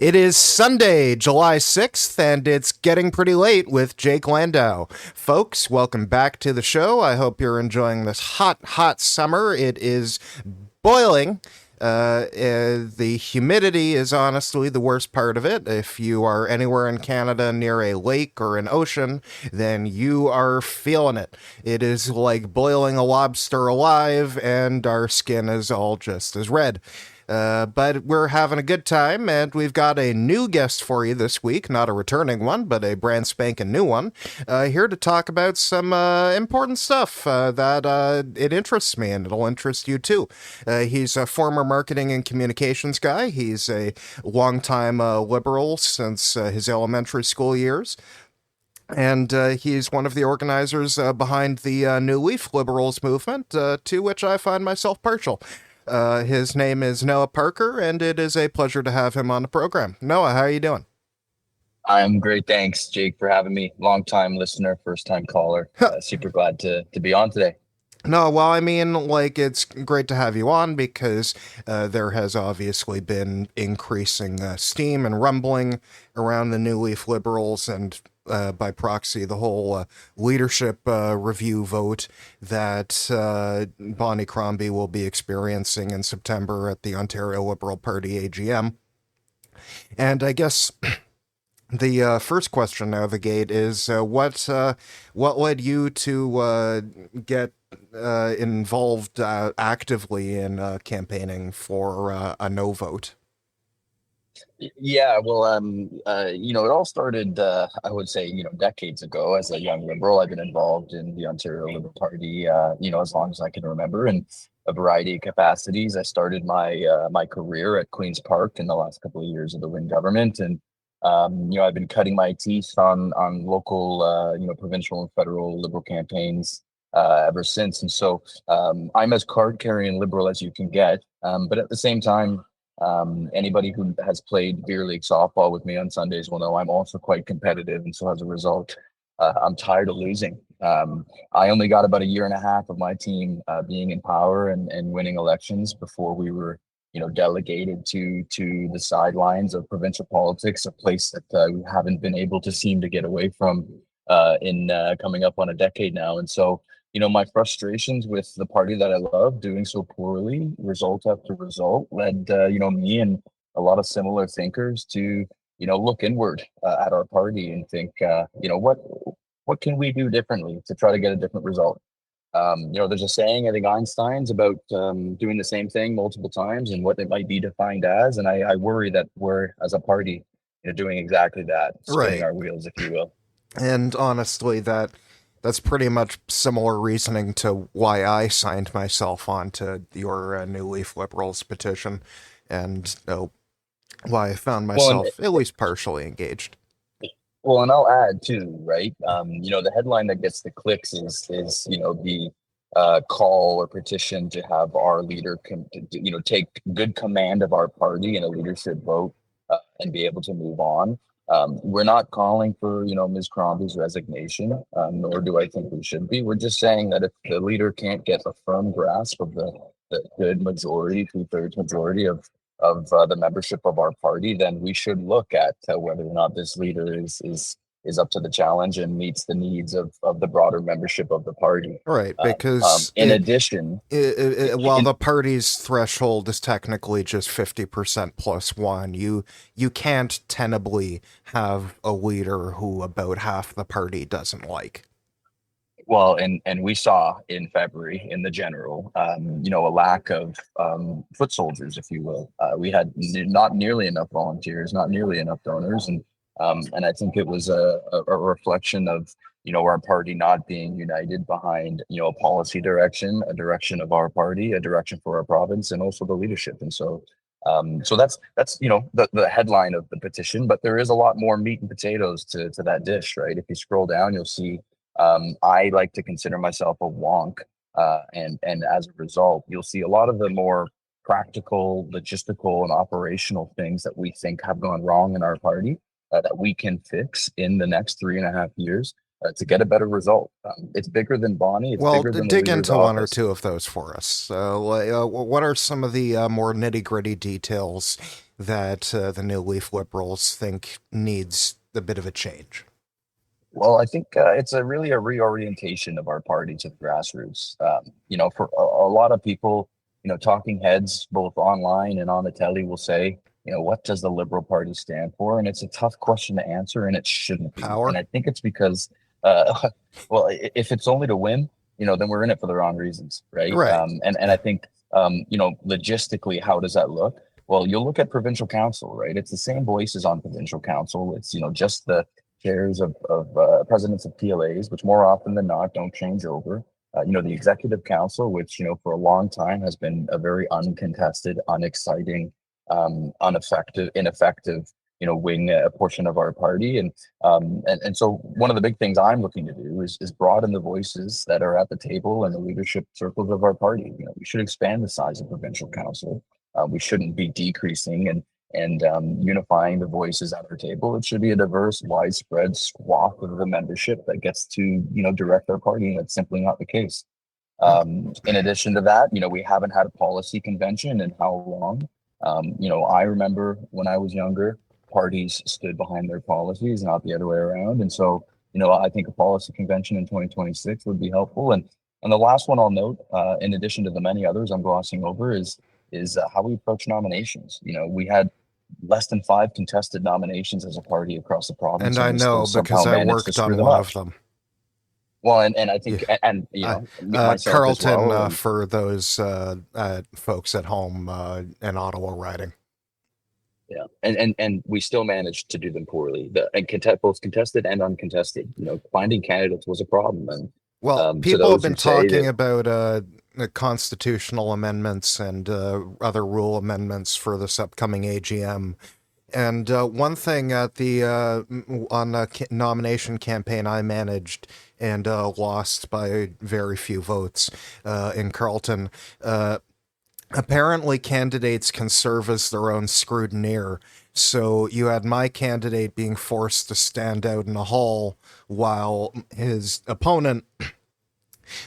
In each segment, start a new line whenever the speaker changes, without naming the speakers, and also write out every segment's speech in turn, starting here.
It is Sunday, July 6th, and it's getting pretty late with Jake Landau. Folks, welcome back to the show. I hope you're enjoying this hot summer. It is boiling. The humidity is honestly the worst part of it. If you are anywhere in Canada near a lake or an ocean, then you are feeling it. It is like boiling a lobster alive, and our skin is all just as red. But we're having a good time, and we've got a new guest for you this week. Not a returning one, but a brand spanking new one. Here to talk about some important stuff that it interests me, and it'll interest you too. He's a former marketing and communications guy. He's a longtime liberal since his elementary school years. And he's one of the organizers behind the New Leaf Liberals movement, to which I find myself partial. His name is Noah Parker, and it is a pleasure to have him on the program. Noah, how are you doing?
I'm great. Thanks, Jake, for having me. Long time listener, first time caller. Super glad to be on today.
No, well, I mean, like, it's great to have you on because there has obviously been increasing steam and rumbling around the New Leaf Liberals and by proxy, the whole leadership review vote that Bonnie Crombie will be experiencing in September at the Ontario Liberal Party AGM. And I guess the first question out of the gate is what led you to get involved actively in campaigning for a no vote?
Yeah, well, it all started, I would say, decades ago. As a young liberal, I've been involved in the Ontario Liberal Party, as long as I can remember, in a variety of capacities. I started my career at Queen's Park in the last couple of years of the Wynne government, and I've been cutting my teeth on local, provincial and federal liberal campaigns ever since. And so I'm as card carrying liberal as you can get, but at the same time. Anybody who has played beer league softball with me on Sundays will know I'm also quite competitive, and so as a result, I'm tired of losing. I only got about a year and a half of my team being in power and winning elections before we were, delegated to the sidelines of provincial politics, a place that we haven't been able to seem to get away from in coming up on a decade now, and so. My frustrations with the party that I love doing so poorly, result after result, led, me and a lot of similar thinkers to, look inward at our party and think, what can we do differently to try to get a different result? There's a saying, I think Einstein's about doing the same thing multiple times and what it might be defined as. And I worry that we're, as a party, doing exactly that, spinning
Right.
our wheels, if you will.
And honestly, that's pretty much similar reasoning to why I signed myself on to your New Leaf Liberals petition, and why I found
Well,
myself at least partially engaged.
and I'll add too, right? The headline that gets the clicks is the call or petition to have our leader, take good command of our party in a leadership vote and be able to move on. We're not calling for, Ms. Crombie's resignation, nor do I think we should be. We're just saying that if the leader can't get a firm grasp of the good majority, two-thirds majority of the membership of our party, then we should look at whether or not this leader is up to the challenge and meets the needs of the broader membership of the party.
Right, because
In addition,
while the party's threshold is technically just 50% plus one, you can't tenably have a leader who about half the party doesn't like.
well, and we saw in February in the general, a lack of foot soldiers, if you will. We had not nearly enough volunteers, not nearly enough donors, and I think it was a reflection of our party not being united behind a policy direction, a direction of our party, a direction for our province, and also the leadership. And so that's the headline of the petition, but there is a lot more meat and potatoes to that dish, right? If you scroll down, you'll see I like to consider myself a wonk, and as a result, you'll see a lot of the more practical, logistical, and operational things that we think have gone wrong in our party that we can fix in the next 3.5 years. to get a better result. It's bigger than Bonnie. It's
Well,
bigger than the
dig
leader's
into one or
office.
two of those for us. What are some of the more nitty gritty details that the New Leaf Liberals think needs a bit of a change?
Well, I think it's a really a reorientation of our party to the grassroots. For a lot of people, talking heads both online and on the telly will say, what does the Liberal Party stand for? And it's a tough question to answer, and it shouldn't be. And
Power?
I think it's because, well, if it's only to win, then we're in it for the wrong reasons, right?
Right.
And I think, logistically, how does that look? Well, you'll look at provincial council, right? It's the same voices on provincial council. It's just the chairs of presidents of PLAs, which more often than not don't change over. The executive council, which for a long time has been a very uncontested, unexciting, ineffective, wing a portion of our party, and so one of the big things I'm looking to do is broaden the voices that are at the table and the leadership circles of our party. We should expand the size of provincial council. We shouldn't be decreasing and unifying the voices at our table. It should be a diverse, widespread swath of the membership that gets to, direct our party. And that's simply not the case. In addition to that, we haven't had a policy convention in how long? I remember when I was younger, parties stood behind their policies, not the other way around. And so, I think a policy convention in 2026 would be helpful. And the last one I'll note, in addition to the many others I'm glossing over, is how we approach nominations. We had less than 5 contested nominations as a party across the province,
And
and
I
we still
know
somehow
because I
managed to
worked
screw
on
them
one
up.
of them.
Well, and I think,
Yeah.
myself as
Carlton,
well.
for those folks at home in Ottawa riding.
Yeah, and we still managed to do them poorly. Both contested and uncontested. Finding candidates was a problem, and
Well,
to
people have
those who
been
say
talking
that,
about the constitutional amendments and other rule amendments for this upcoming AGM. And one thing at the on a nomination campaign I managed and lost by very few votes in Carleton. Apparently, candidates can serve as their own scrutineer. So you had my candidate being forced to stand out in a hall while his opponent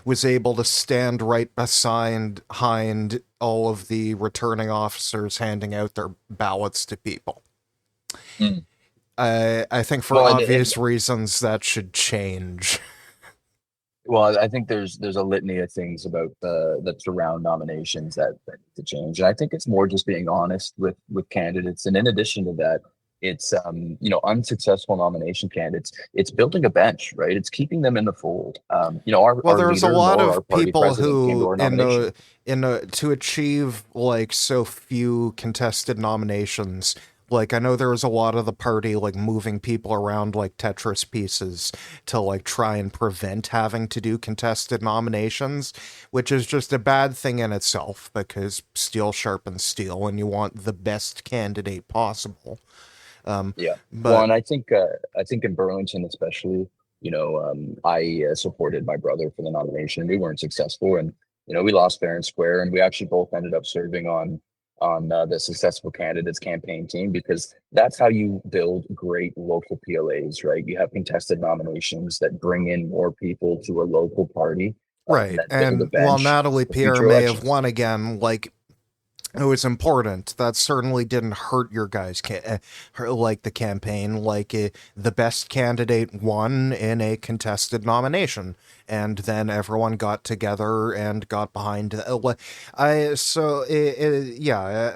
was able to stand right behind all of the returning officers handing out their ballots to people.
Mm.
I think for
well,
obvious reasons that should change.
well, I think there's a litany of things about that surround nominations that need to change, and I think it's more just being honest with candidates. And in addition to that, it's unsuccessful nomination candidates. It's building a bench, right? It's keeping them in the fold.
Well,
Our
there's a
leader
lot
nor our
of
party
people
president came to
who
our nomination.
to achieve like so few contested nominations. Like I know there was a lot of the party like moving people around like Tetris pieces to like try and prevent having to do contested nominations, which is just a bad thing in itself because steel sharpens steel and you want the best candidate possible.
Yeah. Well,
But
and I think in Burlington especially, I supported my brother for the nomination. We weren't successful, and we lost fair and square, and we actually both ended up serving on the successful candidates campaign team, because that's how you build great local PLAs, right? You have contested nominations that bring in more people to a local party,
right,
that build a
and while
bench
Natalie
for
Pierre
future
may have
elections.
won again, like it was important. That certainly didn't hurt your guys' like the campaign. Like the best candidate won in a contested nomination, and then everyone got together and got behind. I so yeah,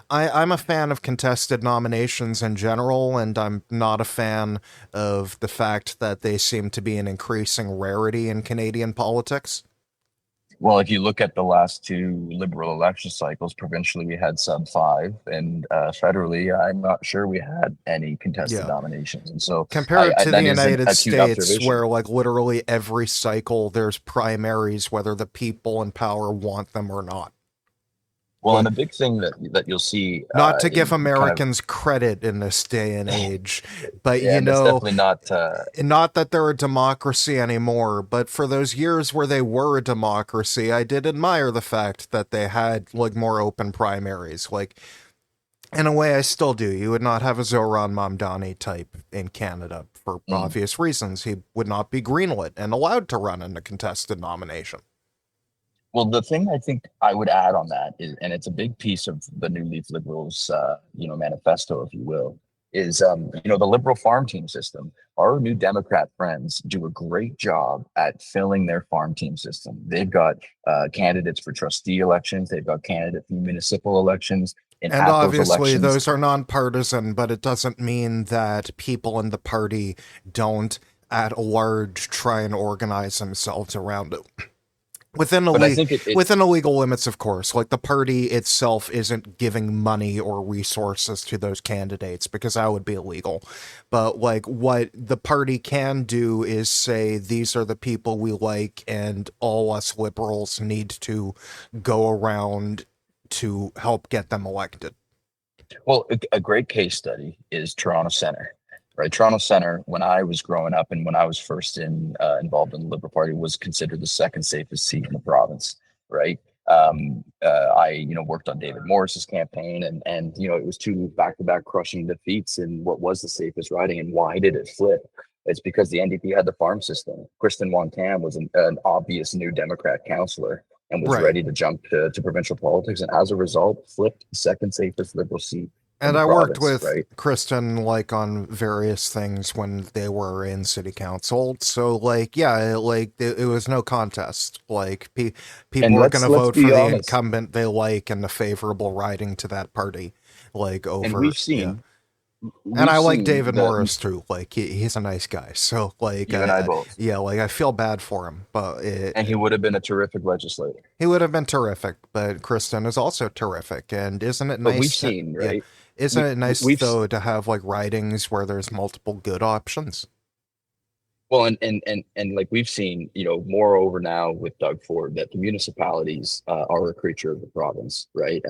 I'm a fan of contested nominations in general, and I'm not a fan of the fact that they seem to be an increasing rarity in Canadian politics.
Well, if you look at the last 2 Liberal election cycles, provincially we had sub 5, and federally, I'm not sure we had any contested
Yeah.
nominations. And so
Compare it to the
that is an
United
acute
States,
observation.
where like literally every cycle there's primaries, whether the people in power want them or not.
Well, and
Like,
a big thing that you'll see
not to give
in kind of,
Americans credit in this day and age, but
yeah, and that's definitely not
not that they're a democracy anymore, but for those years where they were a democracy, I did admire the fact that they had like more open primaries. Like In a way, I still do. You would not have a Zoran Mamdani type in Canada for
Mm.
obvious reasons. He would not be greenlit and allowed to run in a contested nomination.
Well, the thing I think I would add on that is, and it's a big piece of the New Leaf Liberals, manifesto, if you will, is the liberal farm team system. Our new Democrat friends do a great job at filling their farm team system. They've got candidates for trustee elections. They've got candidates for municipal elections. And
And
at those
obviously,
elections,
those are nonpartisan, but it doesn't mean that people in the party don't, at large, try and organize themselves around it. Within the
but I think
within the legal limits, of course. Like the party itself isn't giving money or resources to those candidates because that would be illegal. But like what the party can do is say these are the people we like, and all us liberals need to go around to help get them elected.
Well, a great case study is Toronto Center, right? Toronto Center, when I was growing up and when I was first involved in the Liberal Party, was considered the second safest seat in the province, right? I worked on David Morris's campaign, and it was two back-to-back crushing defeats in what was the safest riding. And why did it flip? It's because the NDP had the farm system. Kristen Wong-Tam was an obvious new Democrat councillor and was
Right.
ready to jump to provincial politics, and as a result, flipped the second safest Liberal seat in
And
the
I worked
province,
with
right?
Kristen like on various things when they were in city council. So like, yeah, it was no contest. Like people
And
are going to
let's
vote for
be
the
honest,
incumbent they like and the favorable riding to that party. Like
and
over, yeah. And
we've
I like
seen
David
the
Morris too. Like he's a nice guy. So like,
you and I both,
yeah, like I feel bad for him, but
and he would have been a terrific legislator.
he would have been terrific. But Kristen is also terrific. And isn't it
But we've
nice to,
seen,
yeah,
right?
isn't
We
it nice
we've
though to have like ridings where there's multiple good options?
Well, and like we've seen, moreover now with Doug Ford, that the municipalities are a creature of the province, right?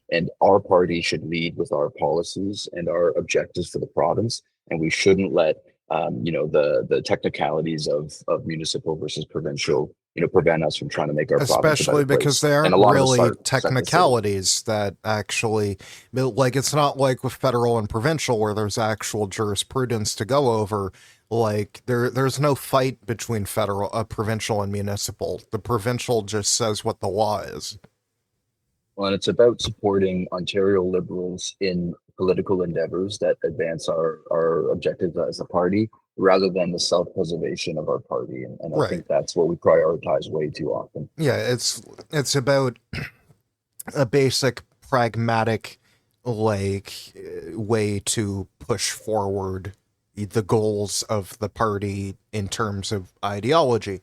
And our party should lead with our policies and our objectives for the province, and we shouldn't let the technicalities of municipal versus provincial, prevent us from trying to make our province a better
Especially because
place.
they
And
aren't
a lot of us
really
start to city.
technicalities that actually, like, it's not like with federal and provincial where there's actual jurisprudence to go over. Like, there's no fight between provincial and municipal. The provincial just says what the law is.
Well, and it's about supporting Ontario Liberals in political endeavors that advance our objectives as a party rather than the self-preservation of our party. And I
Right.
think that's what we prioritize way too often.
Yeah, it's about a basic pragmatic like way to push forward the goals of the party in terms of ideology.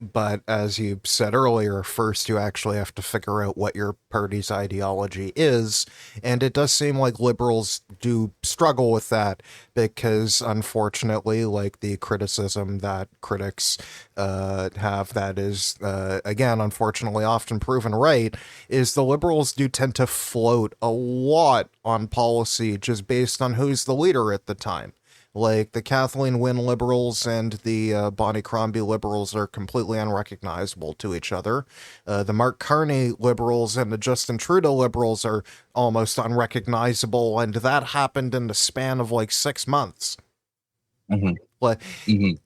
But as you said earlier, first you actually have to figure out what your party's ideology is. And it does seem like liberals do struggle with that because, unfortunately, like the criticism that critics have that is, again, unfortunately, often proven right, is the liberals do tend to float a lot on policy just based on who's the leader at the time. Like the Kathleen Wynne liberals and the Bonnie Crombie liberals are completely unrecognizable to each other. The Mark Carney liberals and the Justin Trudeau liberals are almost unrecognizable, and that happened in the span of like 6 months.
Mm-hmm.
Like,
Mm-hmm.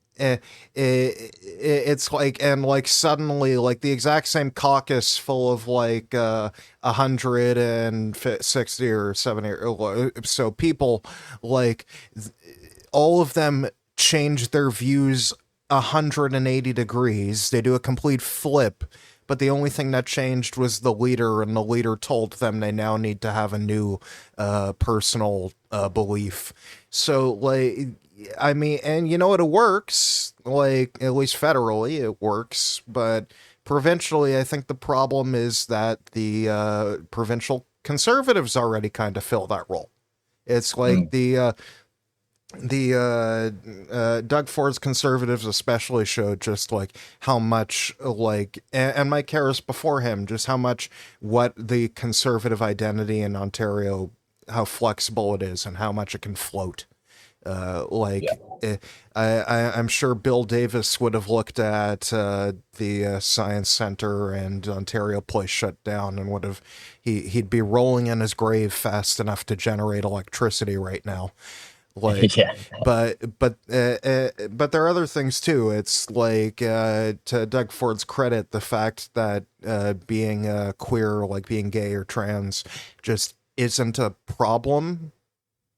it's like, and like suddenly like the exact same caucus full of like 160 or 70 or so people, like all of them change their views 180 degrees. They do a complete flip, but the only thing that changed was the leader, and the leader told them they now need to have a new personal belief. So, like, I mean, and you know what? It works. Like, at least federally, it works, but provincially, I think the problem is that the provincial conservatives already kind of fill that role. It's like the Doug Ford's conservatives especially showed just like how much like and Mike Harris before him just how much what the conservative identity in Ontario, how flexible it is and how much it can float.
Yeah.
Like, I'm sure Bill Davis would have looked at the Science Center and Ontario Place shut down and would have he'd be rolling in his grave fast enough to generate electricity right now. Like,
Yeah.
but there are other things too. It's like, to Doug Ford's credit, the fact that being queer, like being gay or trans, just isn't a problem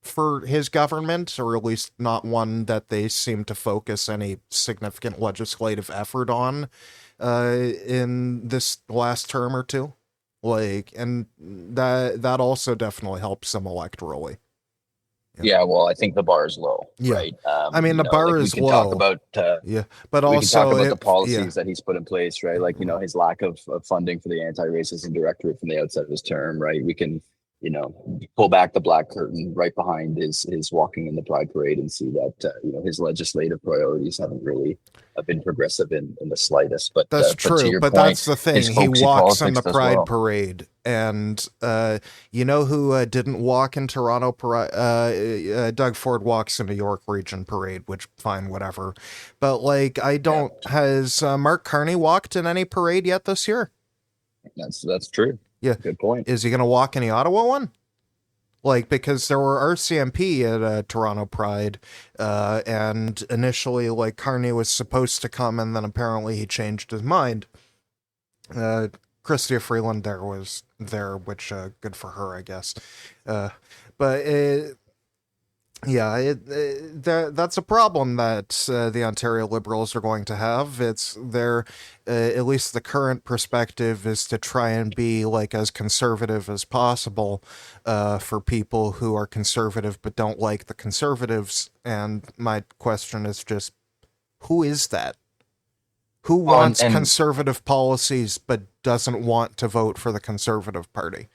for his government, or at least not one that they seem to focus any significant legislative effort on in this last term or two. Like, and that also definitely helps them electorally. Yeah.
Yeah, well, I think the bar is low,
Yeah.
right?
I mean, the bar
Like
is low. Yeah. But
we can talk
also
about the
yeah.
policies that he's put in place, right? Like, his lack of funding for the anti-racism directorate from the outset of his term, right? We can, pull back the black curtain right behind his walking in the pride parade and see that, his legislative priorities haven't really been progressive in the slightest.
That's
But to
true,
your
but
point,
that's the
his
thing. He
folksy
walks in
politics
the
does
Pride
well.
Parade, and you know who didn't walk in Toronto Parade? Doug Ford walks in New York Region Parade, which fine, whatever. But like, I
Yeah,
don't. Has Mark Carney walked in any parade yet this year?
that's true.
Yeah,
Good point.
is he gonna walk in the Ottawa one? Like, because there were RCMP at Toronto Pride, and initially, like, Carney was supposed to come, and then apparently he changed his mind. Uh, Chrystia Freeland there was there, which good for her, I guess. Uh, but yeah, that's a problem that the Ontario Liberals are going to have. It's their, at least the current perspective is to try and be like as conservative as possible for people who are conservative but don't like the conservatives. And my question is just, who is that? Who
Well,
wants
and
conservative policies but doesn't want to vote for the Conservative Party?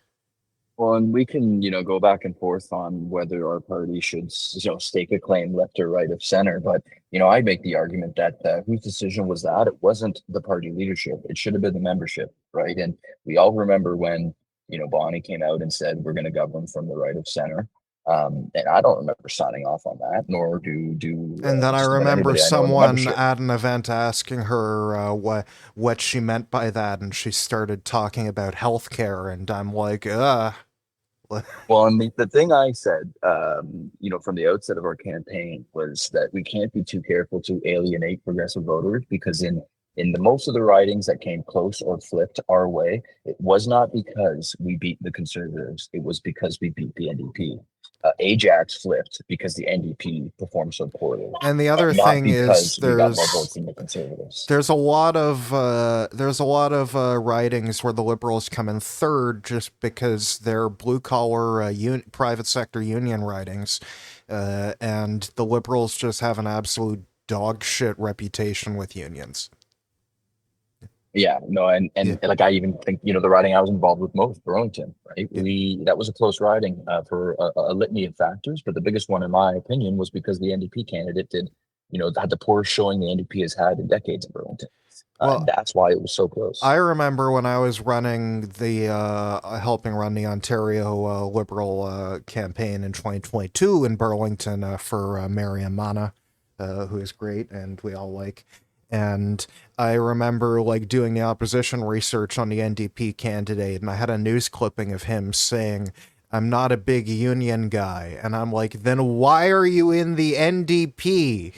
Well, and we can, go back and forth on whether our party should, stake a claim left or right of center. But, I make the argument that whose decision was that? It wasn't the party leadership. It should have been the membership, right? And we all remember when, Bonnie came out and said, we're going to govern from the right of center. And I don't remember signing off on that, nor do
And then I
just about
remember
anybody I know in the
someone
membership.
at an event asking her what she meant by that, and she started talking about healthcare, and I'm like,
Well, and the thing I said, from the outset of our campaign was that we can't be too careful to alienate progressive voters because in the most of the ridings that came close or flipped our way, it was not because we beat the Conservatives. It was because we beat the NDP. Ajax flipped because the NDP performed so poorly,
and the other
not
thing is
because we got more votes than the Conservatives.
there's a lot of ridings where the Liberals come in third just because they're blue collar private sector union ridings, and the Liberals just have an absolute dog shit reputation with unions.
Yeah, no,
Yeah.
and like I even think the riding I was involved with most, Burlington, right?
Yeah.
That was a close riding for a litany of factors, but the biggest one, in my opinion, was because the NDP candidate had the poorest showing the NDP has had in decades in Burlington.
Well,
And that's why it was so close.
I remember when I was running helping run the Ontario Liberal campaign in 2022 in Burlington for Mariam Mana, who is great and we all like. And I remember like doing the opposition research on the NDP candidate, and I had a news clipping of him saying, "I'm not a big union guy," and I'm like, "Then why are you in the NDP?"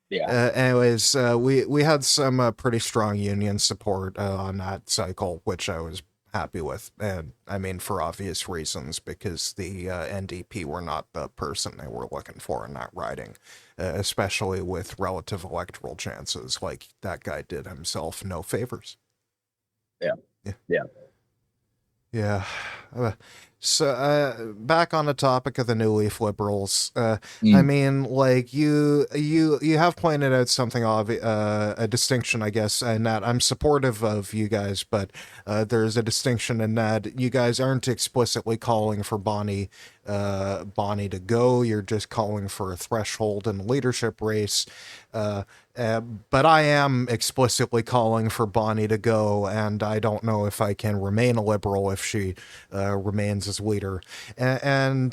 Yeah.
Anyways, we had some pretty strong union support on that cycle, which I was happy with, and I mean for obvious reasons because the NDP were not the person they were looking for in that riding, especially with relative electoral chances. Like that guy did himself no favors.
Yeah.
Yeah.
Yeah.
Yeah. So back on the topic of the New Leaf Liberals, I
Mm.
mean, like you have pointed out something obvious, a distinction, I guess, in that I'm supportive of you guys, but there's a distinction in that you guys aren't explicitly calling for Bonnie to go. You're just calling for a threshold in the leadership race. But I am explicitly calling for Bonnie to go, and I don't know if I can remain a liberal if she remains as leader, and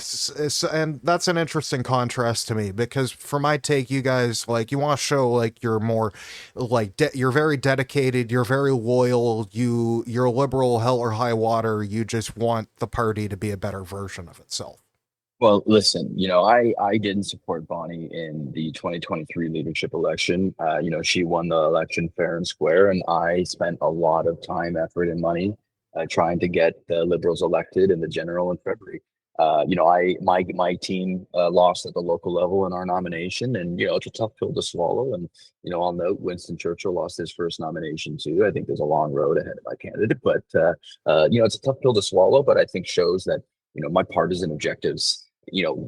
that's an interesting contrast to me because for my take, you guys like you want to show like you're more like you're very dedicated, you're very loyal, you're liberal hell or high water. You just want the party to be a better version of itself.
Well, listen, I didn't support Bonnie in the 2023 leadership election. She won the election fair and square, and I spent a lot of time, effort, and money trying to get the Liberals elected in the general in February. My team lost at the local level in our nomination, and it's a tough pill to swallow. And I'll note Winston Churchill lost his first nomination too. I think there's a long road ahead of my candidate, but it's a tough pill to swallow. But I think shows that my partisan objectives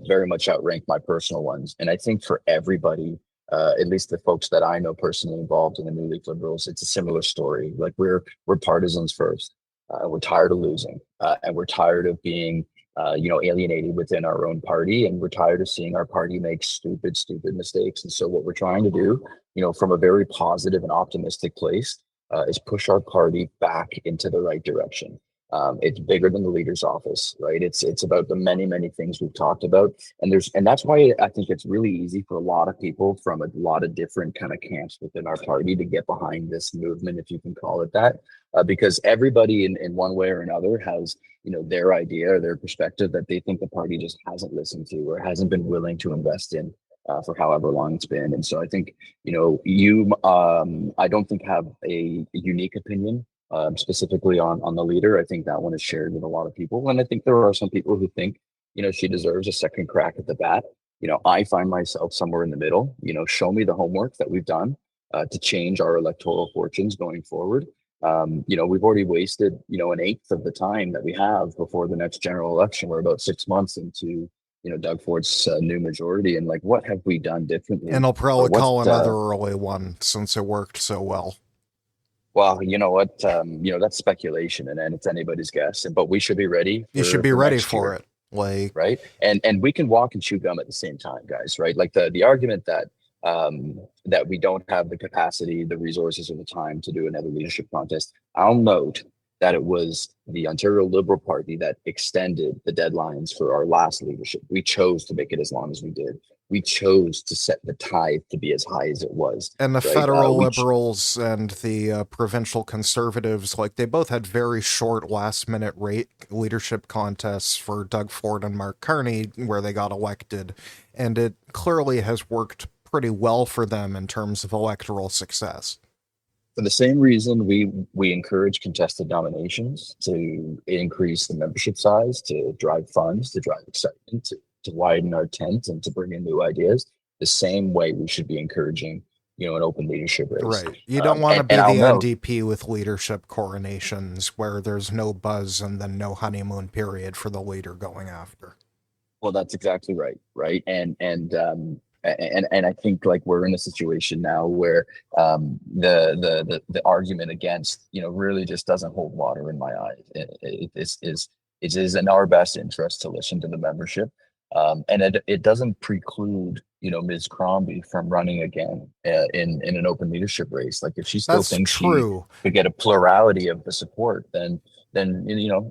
very much outrank my personal ones. And I think for everybody, at least the folks that I know personally involved in the New League Liberals, it's a similar story. Like we're partisans first. We're tired of losing, and we're tired of being, alienated within our own party, and we're tired of seeing our party make stupid mistakes. And so, what we're trying to do, from a very positive and optimistic place, is push our party back into the right direction. It's bigger than the leader's office, right? It's about the many things we've talked about, and that's why I think it's really easy for a lot of people from a lot of different kind of camps within our party to get behind this movement, if you can call it that, because everybody in one way or another has their idea or their perspective that they think the party just hasn't listened to or hasn't been willing to invest in. For however long it's been. And so I think, I don't think have a unique opinion specifically on the leader. I think that one is shared with a lot of people. And I think there are some people who think, she deserves a second crack at the bat. I find myself somewhere in the middle. Show me the homework that we've done to change our electoral fortunes going forward. We've already wasted, an eighth of the time that we have before the next general election. We're about 6 months into Doug Ford's new majority, and like, what have we done differently?
And I'll probably call another early one since it worked so well.
Well, you know what? That's speculation, and then it's anybody's guess. But we should be ready.
You should be ready
next
for
year,
it, like
right? And we can walk and chew gum at the same time, guys. Right? Like the argument that that we don't have the capacity, the resources, or the time to do another leadership contest. I'll note that it was the Ontario Liberal Party that extended the deadlines for our last leadership. We chose to make it as long as we did. We chose to set the tithe to be as high as it was.
And the federal Liberals and the provincial Conservatives, like they both had very short last-minute leadership contests for Doug Ford and Mark Carney, where they got elected. And it clearly has worked pretty well for them in terms of electoral success.
For the same reason, we encourage contested nominations to increase the membership size, to drive funds, to drive excitement, to widen our tent, and to bring in new ideas. The same way we should be encouraging, an open leadership race.
Right. You don't want to be the NDP with leadership coronations where there's no buzz and then no honeymoon period for the leader going after.
Well, that's exactly right. Right. And I think like we're in a situation now where the argument against really just doesn't hold water in my eyes. It is in our best interest to listen to the membership, and it doesn't preclude Ms. Crombie from running again in an open leadership race. Like if she still thinks she could get a plurality of the support, then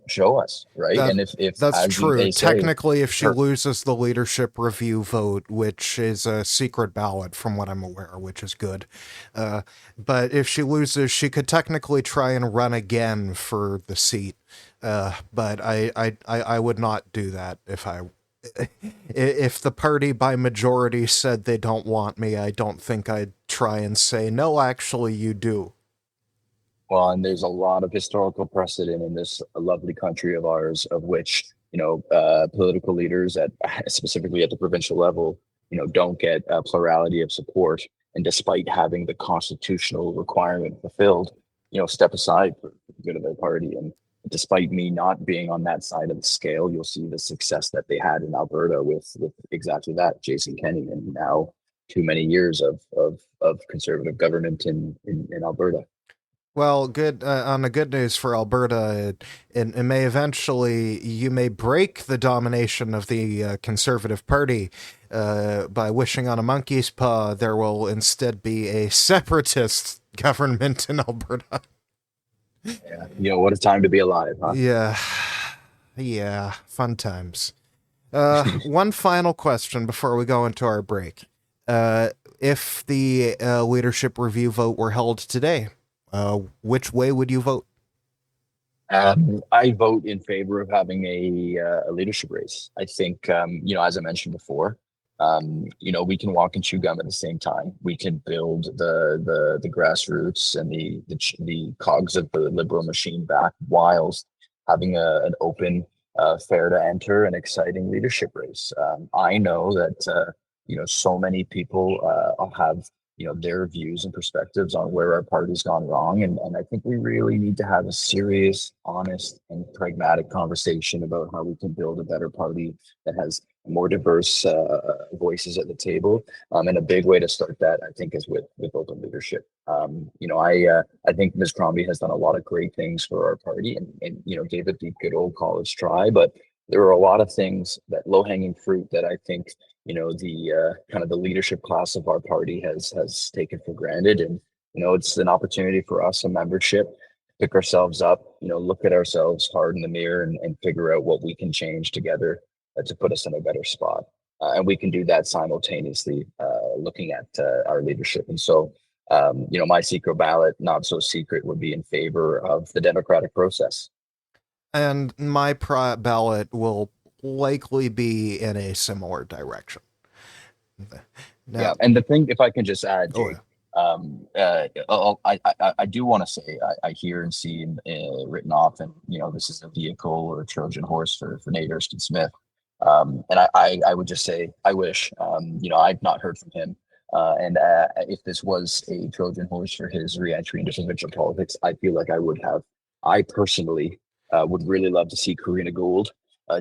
show us, right? And if
that's true, technically, if she loses the leadership review vote, which is a secret ballot from what I'm aware, which is good, but if she loses, she could technically try and run again for the seat. But I would not do that if the party by majority said they don't want me. I don't think I'd try and say, no, actually, you do.
Well, and there's a lot of historical precedent in this lovely country of ours, of which political leaders specifically at the provincial level, don't get a plurality of support, and despite having the constitutional requirement fulfilled, step aside for the good of their party. And despite me not being on that side of the scale, you'll see the success that they had in Alberta with exactly that, Jason Kenney, and now too many years of conservative government in Alberta.
Well, good on the good news for Alberta, it may eventually, you may break the domination of the Conservative Party by wishing on a monkey's paw. There will instead be a separatist government in Alberta.
Yeah, what a time to be alive, huh?
Yeah. Yeah, fun times. One final question before we go into our break. If the leadership review vote were held today, which way would you vote?
I vote in favor of having a leadership race. I think, as I mentioned before, we can walk and chew gum at the same time. We can build the grassroots and the cogs of the liberal machine back, whilst having an open, fair to enter, and exciting leadership race. I know that so many people have their views and perspectives on where our party's gone wrong, and I think we really need to have a serious, honest, and pragmatic conversation about how we can build a better party that has more diverse voices at the table. And a big way to start that, I think, is with open leadership. I think Ms. Crombie has done a lot of great things for our party, and gave it the good old college try, but there are a lot of things, that low hanging fruit, that I think the kind of the leadership class of our party has taken for granted. And it's an opportunity for us, a membership, pick ourselves up, look at ourselves hard in the mirror, and figure out what we can change together to put us in a better spot. And we can do that simultaneously, looking at our leadership. And so my secret ballot, not so secret, would be in favor of the democratic process.
And my ballot will likely be in a similar direction.
Now, yeah, and the thing, if I can just add, Jake, I do want to say, I hear and see written often, this is a vehicle or a Trojan horse for Nate Erskine-Smith. And I would just say, I wish, I've not heard from him. And if this was a Trojan horse for his reentry into provincial politics, I feel like I would have. I personally would really love to see Karina Gould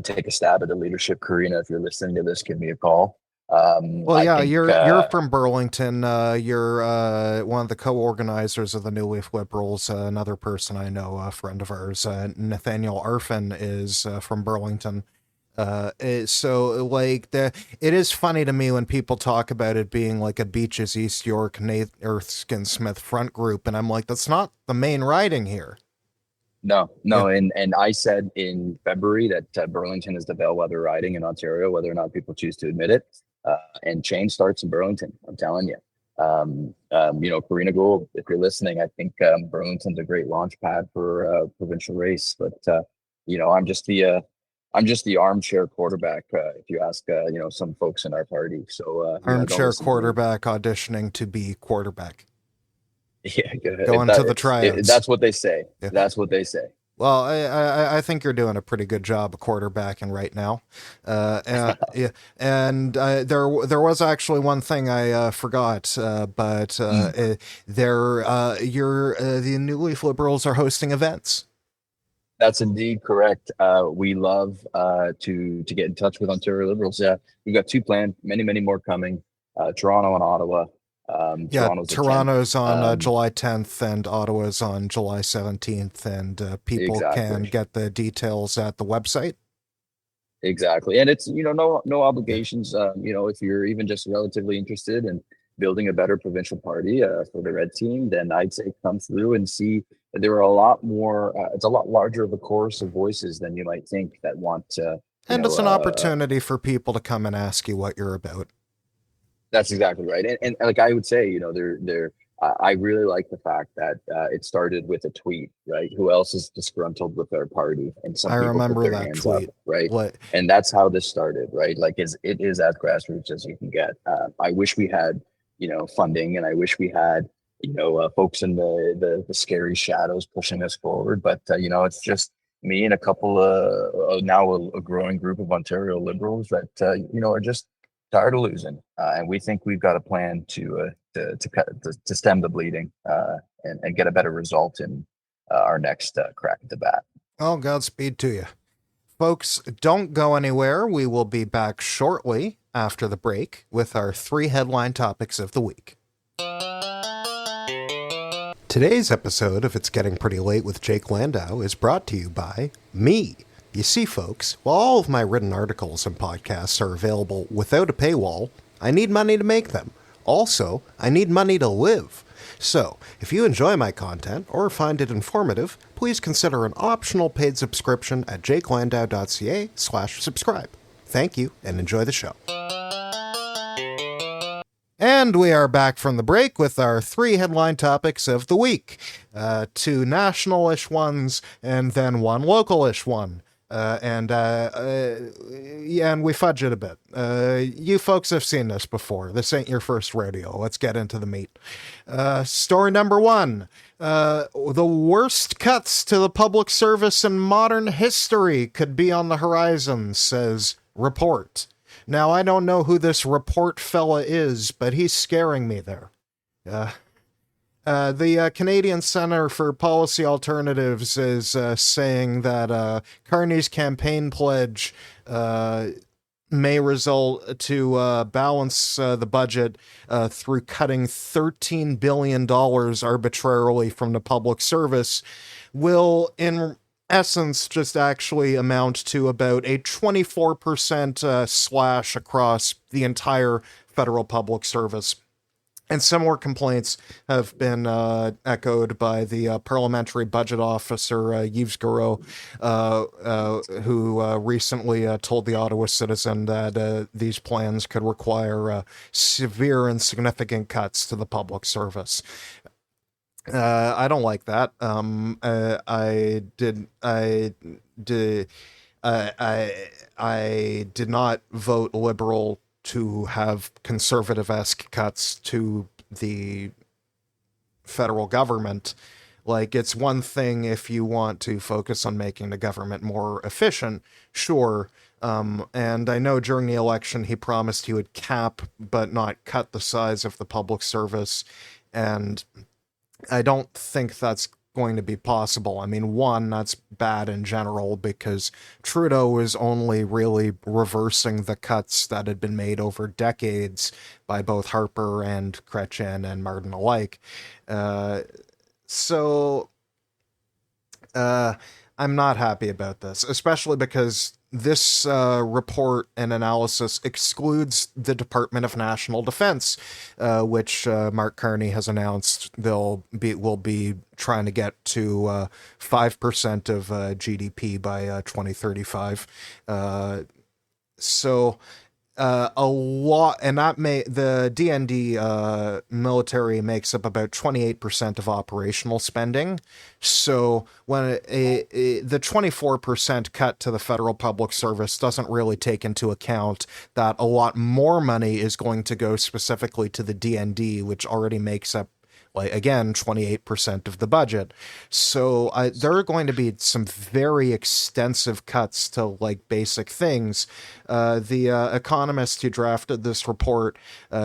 take a stab at the leadership. Karina, if you're listening to this, give me a call.
You're from Burlington. You're one of the co-organizers of the New Leaf Liberals. Another person I know, a friend of ours, Nathaniel Arfin, is from Burlington. It is funny to me when people talk about it being like a Beaches East York Nate Erskine-Smith front group, and I'm like, that's not the main riding here.
No. Yeah. And I said in February that Burlington is the bellwether riding in Ontario, whether or not people choose to admit it. And change starts in Burlington. I'm telling you. Karina Gould, if you're listening, I think Burlington's a great launch pad for a provincial race. But I'm just the armchair quarterback. If you ask, some folks in our party. So
armchair quarterback auditioning to be quarterback.
Yeah,
going to the tryouts.
That's what they say. Yeah. That's what they say.
Well, I think you're doing a pretty good job of quarterbacking right now. There was actually one thing I forgot, the New Leaf Liberals are hosting events.
That's indeed correct. We love to get in touch with Ontario Liberals. Yeah, we've got two planned, many more coming. Toronto and Ottawa.
Toronto's on July 10th and Ottawa's on July 17th, and people can get the details at the website.
Exactly. And it's, no obligations. If you're even just relatively interested in building a better provincial party for the Red Team, then I'd say come through and see. There are a lot more, it's a lot larger of a chorus of voices than you might think that want to.
And it's an opportunity for people to come and ask you what you're about.
That's exactly right. And like I would say, I really like the fact that it started with a tweet, right? Who else is disgruntled with their party? And some people
remember
put their
that
hands
tweet,
up, right? And that's how this started, right? Like it is as grassroots as you can get. I wish we had, funding, and I wish we had, folks in the scary shadows pushing us forward. But it's just me and a couple of now a growing group of Ontario Liberals that are just tired of losing, and we think we've got a plan to stem the bleeding and get a better result in our next crack at the bat.
Oh, Godspeed to you, folks! Don't go anywhere. We will be back shortly after the break with our 3 headline topics of the week. Today's episode of It's Getting Pretty Late with Jake Landau is brought to you by me. You see, folks, while all of my written articles and podcasts are available without a paywall, I need money to make them. Also, I need money to live. So, if you enjoy my content or find it informative, please consider an optional paid subscription at jakelandau.ca/subscribe. Thank you, and enjoy the show. And we are back from the break with our 3 headline topics of the week. 2 national-ish ones, and then 1 local-ish one. And we fudge it a bit. You folks have seen this before. This ain't your first rodeo. Let's get into the meat. Story number 1. The worst cuts to the public service in modern history could be on the horizon, says report. Now, I don't know who this report fella is, but he's scaring me there. The Canadian Centre for Policy Alternatives is saying that Carney's campaign pledge may result to balance the budget through cutting $13 billion arbitrarily from the public service will, in essence, just actually amount to about a 24% slash across the entire federal public service. And similar complaints have been echoed by the parliamentary budget officer, Yves Garreau, who recently told the Ottawa Citizen that these plans could require severe and significant cuts to the public service. I don't like that. I did not vote Liberal to have conservative-esque cuts to the federal government. Like, it's one thing if you want to focus on making the government more efficient, sure. And I know during the election he promised he would cap but not cut the size of the public service, and I don't think that's going to be possible. I mean, one, that's bad in general because Trudeau is only really reversing the cuts that had been made over decades by both Harper and Chrétien and Martin alike. So I'm not happy about this, especially because this report and analysis excludes the Department of National Defense, which Mark Carney has announced will be trying to get to 5% of GDP by 2035. So a lot, and the DND military makes up about 28% of operational spending. So when the 24% cut to the federal public service doesn't really take into account that a lot more money is going to go specifically to the DND, which already makes up, like, again, 28% of the budget. So there are going to be some very extensive cuts to, like, basic things. The economist who drafted this report,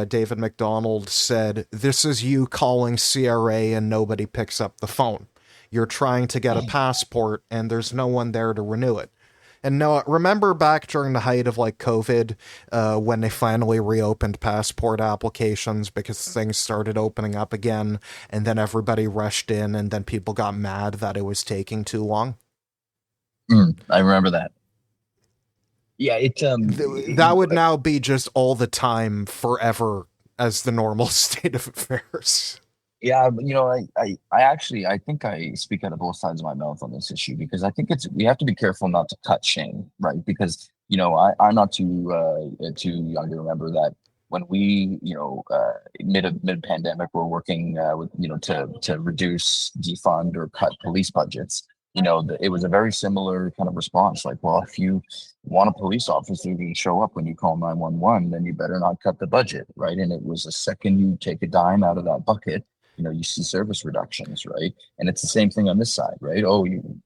David McDonald, said, "This is you calling CRA and nobody picks up the phone. You're trying to get a passport and there's no one there to renew it." And no, remember back during the height of, like, COVID, when they finally reopened passport applications because things started opening up again, and then everybody rushed in, and then people got mad that it was taking too long?
I remember that. Yeah,
that would now be just all the time, forever, as the normal state of affairs.
Yeah, I think I speak out of both sides of my mouth on this issue because I think we have to be careful not to cut shame, right? Because I'm not too young to remember that when we mid pandemic we're working with to reduce, defund, or cut police budgets. It was a very similar kind of response. Like, well, if you want a police officer to show up when you call 911, then you better not cut the budget, right? And it was the second you take a dime out of that bucket, you see service reductions, right? And it's the same thing on this side, right? Oh, you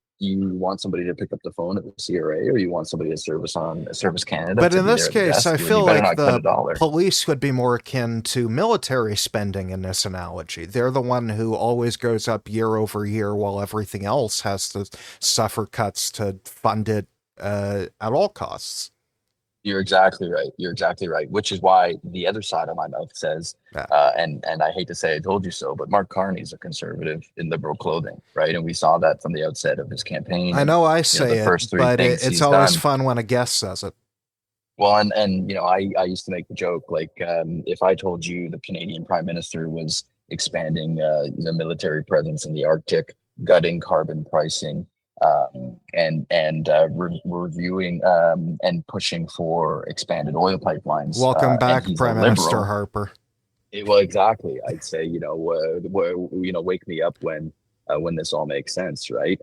want somebody to pick up the phone at the CRA, or you want somebody to service Canada.
But in this case, I feel like the police would be more akin to military spending in this analogy. They're the one who always goes up year over year while everything else has to suffer cuts to fund it at all costs.
You're exactly right. Which is why the other side of my mouth says, and I hate to say I told you so, but Mark Carney's a conservative in liberal clothing, right? And we saw that from the outset of his campaign.
I know I say it, but it's always fun when a guest says it.
Well, and I used to make the joke, like, if I told you the Canadian Prime Minister was expanding the military presence in the Arctic, gutting carbon pricing, and reviewing and pushing for expanded oil pipelines.
Welcome
And
back,
he's a
Prime Minister
liberal.
Harper.
Well, exactly. I'd say, wake me up when this all makes sense, right?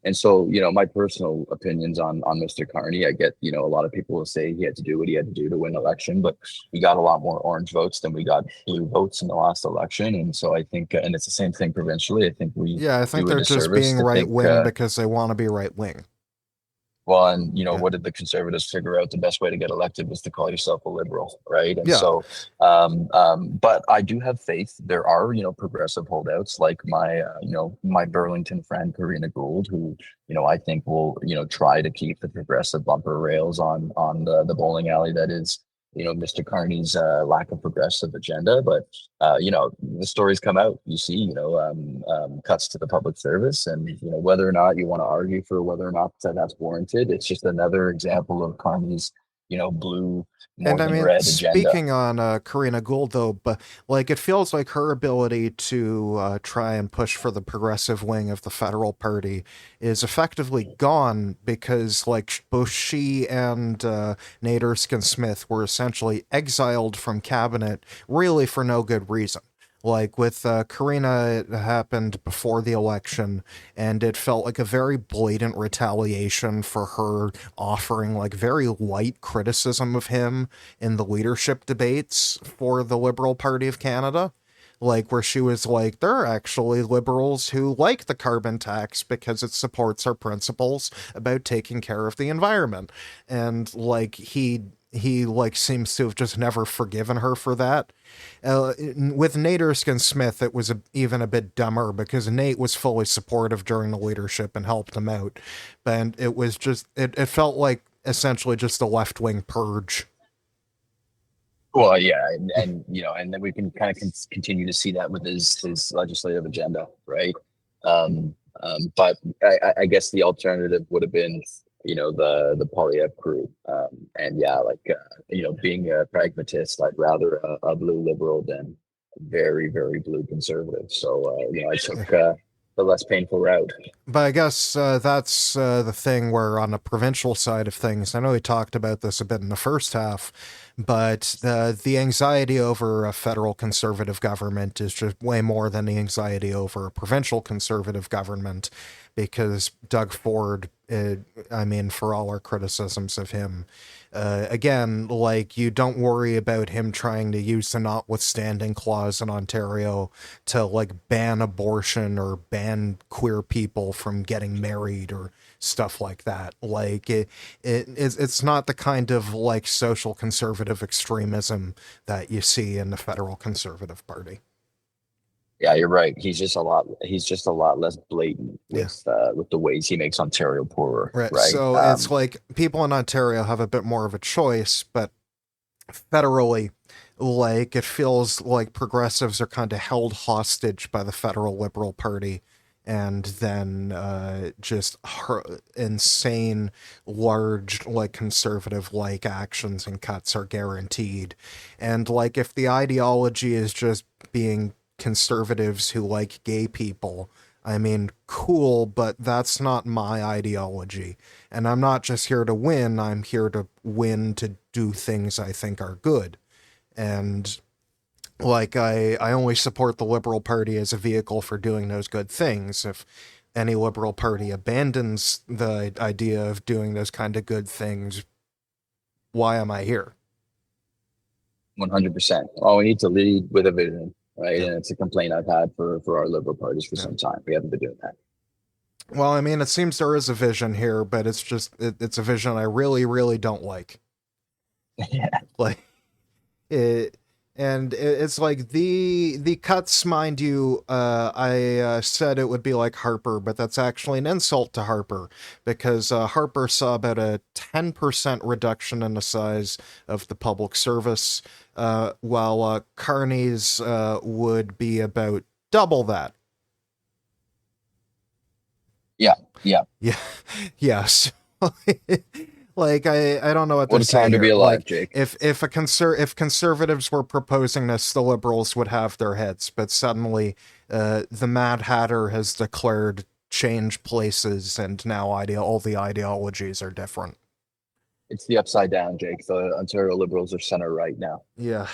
And so, my personal opinions on Mr. Carney, I get, a lot of people will say he had to do what he had to do to win election, but we got a lot more orange votes than we got blue votes in the last election. And so I think, and it's the same thing provincially. I think we
Yeah, I think
do a
they're just
disservice
being
to
right
think,
wing because they want to be right wing.
well, and
Yeah.
what did the conservatives figure out? The best way to get elected was to call yourself a liberal, right? And
Yeah.
so, but I do have faith. There are, progressive holdouts like my Burlington friend Karina Gould, who, I think will, try to keep the progressive bumper rails on the bowling alley that is, Mr. Carney's lack of progressive agenda. But the stories come out. You see, cuts to the public service, and whether or not you want to argue for whether or not that's warranted, it's just another example of Carney's blue more
And I
than
mean,
red agenda.
speaking on Karina Gould, though, but like it feels like her ability to try and push for the progressive wing of the federal party is effectively gone because, like, both she and Nate Erskine-Smith were essentially exiled from cabinet, really for no good reason. Like with Karina, it happened before the election, and it felt like a very blatant retaliation for her offering like very light criticism of him in the leadership debates for the Liberal Party of Canada. Like, where she was like, there are actually liberals who like the carbon tax because it supports our principles about taking care of the environment. And, like, he like seems to have just never forgiven her for that. With Nate Erskine-Smith, it was even a bit dumber because Nate was fully supportive during the leadership and helped him out. And it was just, it felt like essentially just a left wing purge.
Well, yeah, and then we can kind of continue to see that with his legislative agenda, right? But I guess the alternative would have been, the Polyev crew, and yeah, like being a pragmatist, I'd rather a blue liberal than very very blue conservative. So I took the less painful route.
But I guess that's the thing where, on the provincial side of things, I know we talked about this a bit in the first half, but the anxiety over a federal conservative government is just way more than the anxiety over a provincial conservative government, because Doug Ford, I mean, for all our criticisms of him, again, like, you don't worry about him trying to use the notwithstanding clause in Ontario to, like, ban abortion or ban queer people from getting married or stuff like that. Like, it's not the kind of, like, social conservative extremism that you see in the federal conservative party.
Yeah, you're right. He's just a lot less blatant
Yeah.
with the ways he makes Ontario poorer,
Right.
right?
So it's like people in Ontario have a bit more of a choice, but federally, like, it feels like progressives are kind of held hostage by the federal Liberal Party, and then just insane, large, like, conservative like actions and cuts are guaranteed. And, like, if the ideology is just being conservatives who like gay people, I mean, cool, but that's not my ideology. And I'm not just here to win, I'm here to win to do things I think are good. And, like, I only support the Liberal Party as a vehicle for doing those good things. If any Liberal Party abandons the idea of doing those kind of good things, why am I here?
100%. Oh, we need to lead with a vision, right?
Yeah.
And it's a complaint I've had for our liberal parties for
Yeah.
some time. We haven't been doing that.
Well, I mean, it seems there is a vision here, but it's just, it's a vision I really, really don't like.
Yeah.
Like, it, and it's like the cuts, mind you. I said it would be like Harper, but that's actually an insult to Harper, because Harper saw about a 10% reduction in the size of the public service, while Carney's would be about double that.
Yeah. Yeah.
Yeah, yes. Like I don't know what
What
to
a
say
time to be
here.
alive,
Like
Jake.
if conservatives were proposing this, the liberals would have their heads. But suddenly, the Mad Hatter has declared change places, and now all the ideologies are different.
It's the upside down, Jake. The Ontario Liberals are center right now.
Yeah.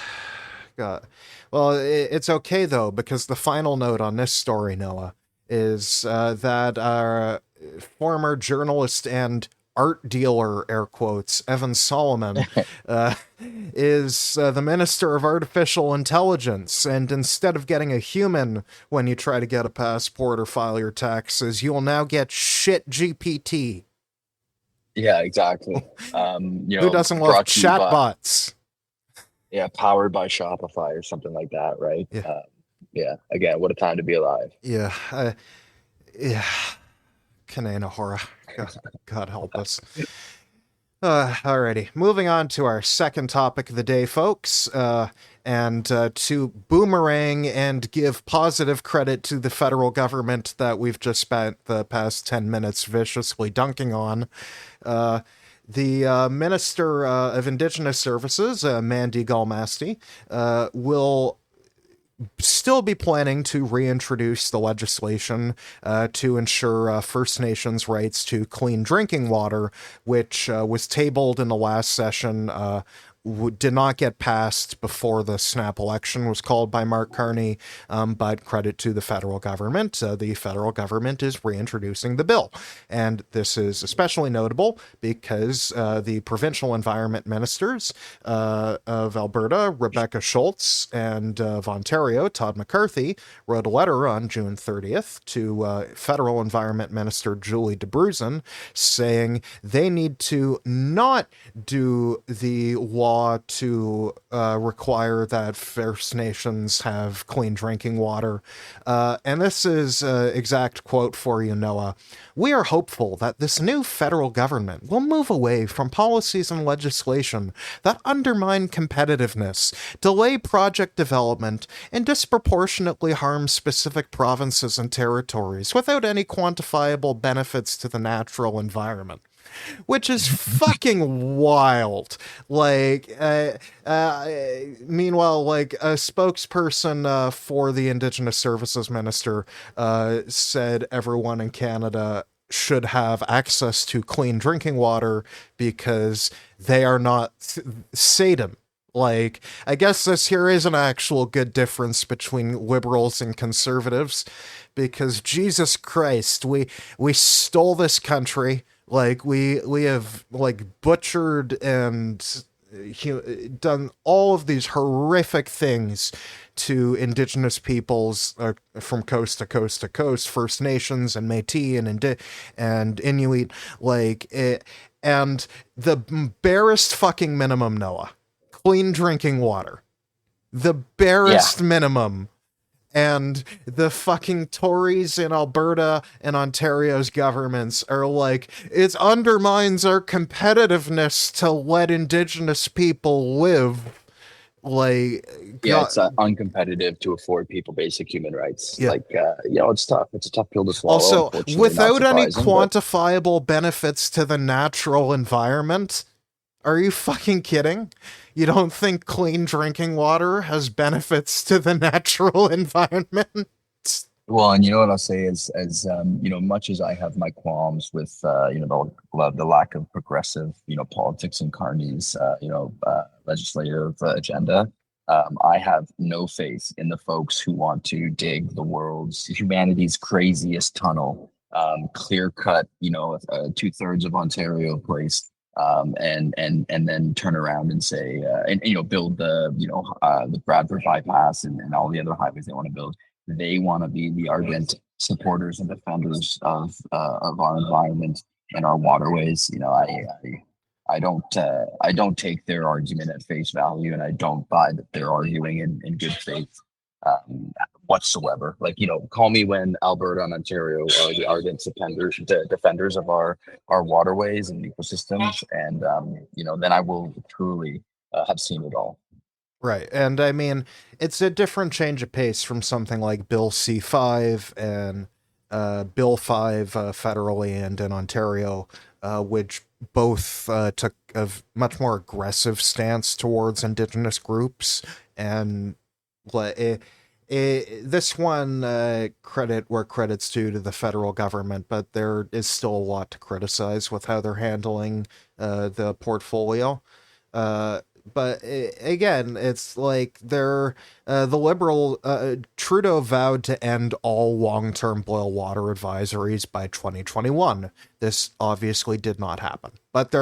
God. Well, it's okay though, because the final note on this story, Noah, is that our former journalist and art dealer, air quotes, Evan Solomon, uh, is the Minister of Artificial Intelligence. And instead of getting a human when you try to get a passport or file your taxes, you'll now get shit GPT.
Yeah, exactly.
Who doesn't love
Brought to you by,
chatbots?
yeah, powered by Shopify or something like that, right?
Yeah.
Yeah, again, what a time to be alive.
Yeah. Yeah. Canana horror. God help us. Alrighty, moving on to our second topic of the day, folks. And to boomerang and give positive credit to the federal government that we've just spent the past 10 minutes viciously dunking on. The Minister of Indigenous Services, Mandy Galmasti, will still be planning to reintroduce the legislation to ensure First Nations rights to clean drinking water, which was tabled in the last session, did not get passed before the snap election was called by Mark Carney, but credit to the federal government. The federal government is reintroducing the bill. And this is especially notable because the provincial environment ministers of Alberta, Rebecca Schultz, and of Ontario, Todd McCarthy, wrote a letter on June 30th to federal environment minister Julie DeBruzen saying they need to not do the law to require that First Nations have clean drinking water. And this is exact quote for you, Noah. We are hopeful that this new federal government will move away from policies and legislation that undermine competitiveness, delay project development, and disproportionately harm specific provinces and territories without any quantifiable benefits to the natural environment, which is fucking wild. Like, meanwhile, like a spokesperson for the Indigenous Services Minister said everyone in Canada should have access to clean drinking water because they are not Satan. Like, I guess this here is an actual good difference between liberals and conservatives, because Jesus Christ, we stole this country. Like we have like butchered and done all of these horrific things to Indigenous peoples from coast to coast to coast, First Nations and Métis and Inuit, and the barest fucking minimum, Noah, clean drinking water, the
Yeah,
barest minimum. And the fucking Tories in Alberta and Ontario's governments are like, it undermines our competitiveness to let Indigenous people live. Like,
yeah,
God,
it's uncompetitive to afford people basic human rights.
yeah.
It's tough. It's a tough pill to swallow.
Also,
Unfortunately, not
without any
surprising, but
quantifiable benefits to the natural environment, are you fucking kidding? You don't think clean drinking water has benefits to the natural environment?
well, and you know what I'll say is, as much as I have my qualms with the lack of progressive politics in Carney's legislative agenda. I have no faith in the folks who want to dig humanity's craziest tunnel, clear cut, 2/3 of Ontario place, and then turn around and say, build the Bradford bypass and all the other highways they want to build. They want to be the ardent supporters and defenders of our environment and our waterways. I don't take their argument at face value, and I don't buy that they're arguing in good faith whatsoever. Like, call me when Alberta and Ontario are the ardent defenders of our waterways and ecosystems, and then I will truly have seen it all.
Right. And I mean, it's a different change of pace from something like Bill C5 and Bill 5 federally and in Ontario, which both took a much more aggressive stance towards indigenous groups. And this one, credit where credit's due to the federal government, but there is still a lot to criticize with how they're handling the portfolio. Uh, but again, it's like the liberal Trudeau vowed to end all long-term boil water advisories by 2021. This obviously did not happen, but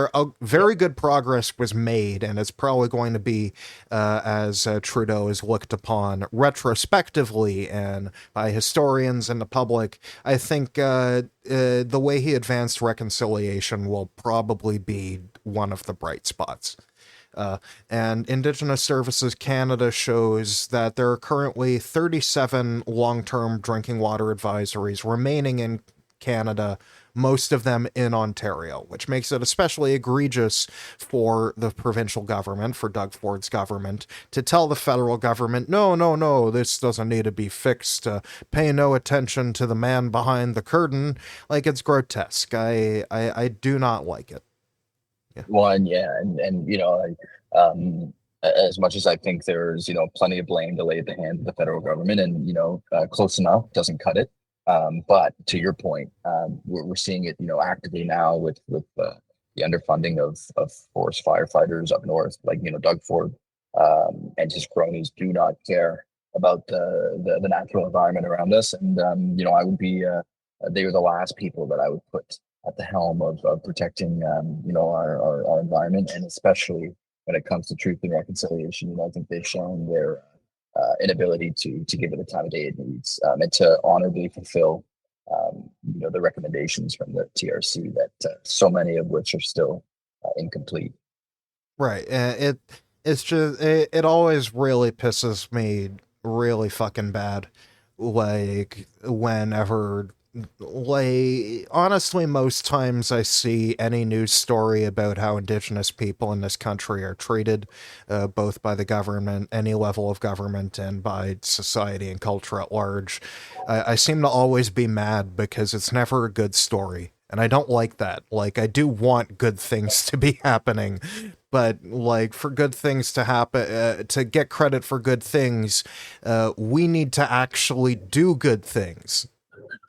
very good progress was made, and it's probably going to be as Trudeau is looked upon retrospectively and by historians and the public. I think the way he advanced reconciliation will probably be one of the bright spots. And Indigenous Services Canada shows that there are currently 37 long-term drinking water advisories remaining in Canada, most of them in Ontario, which makes it especially egregious for the provincial government, for Doug Ford's government, to tell the federal government, no, no, no, this doesn't need to be fixed. Pay no attention to the man behind the curtain. Like, it's grotesque. I do not like it.
One, yeah, and as much as I think there's plenty of blame to lay at the hands of the federal government, and close enough doesn't cut it. But to your point, we're seeing it actively now with the underfunding of forest firefighters up north, like Doug Ford and his cronies do not care about the natural environment around us, and I would be they were the last people that I would put at the helm of protecting our environment, and especially when it comes to truth and reconciliation. I think they've shown their inability to give it the time of day it needs, and to honorably fulfill the recommendations from the TRC, that so many of which are still incomplete.
Right. It's just it always really pisses me really fucking bad, like whenever, like, honestly, most times I see any news story about how indigenous people in this country are treated, both by the government, any level of government, and by society and culture at large. I seem to always be mad because it's never a good story. And I don't like that. Like, I do want good things to be happening, but like, for good things to happen, to get credit for good things, we need to actually do good things.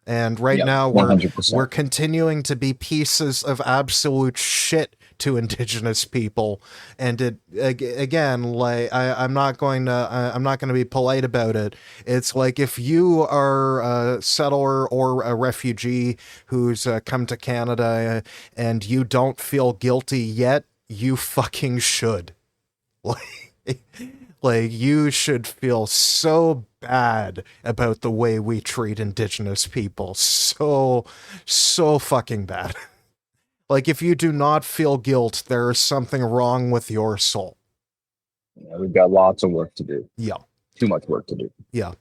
And right now we're
100%.
continuing to be pieces of absolute shit to indigenous people. And it again, like, I'm not going to be polite about it. It's like, if you are a settler or a refugee who's come to Canada and you don't feel guilty yet, you fucking should. Like, you should feel so bad about the way we treat indigenous people. So fucking bad. Like, if you do not feel guilt, there is something wrong with your soul.
Yeah, we've got lots of work to do.
Yeah.
Too much work to do.
Yeah.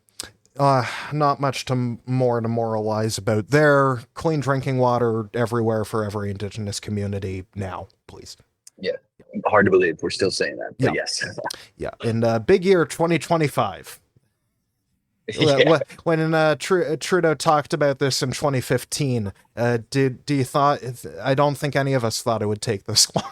Not much more to moralize about there. Clean drinking water everywhere for every indigenous community now, please.
Yeah. Hard to believe we're still saying that, but yes.
Yeah. In big year 2025.
Yeah.
When Trudeau talked about this in 2015, do you thought? I don't think any of us thought it would take this long.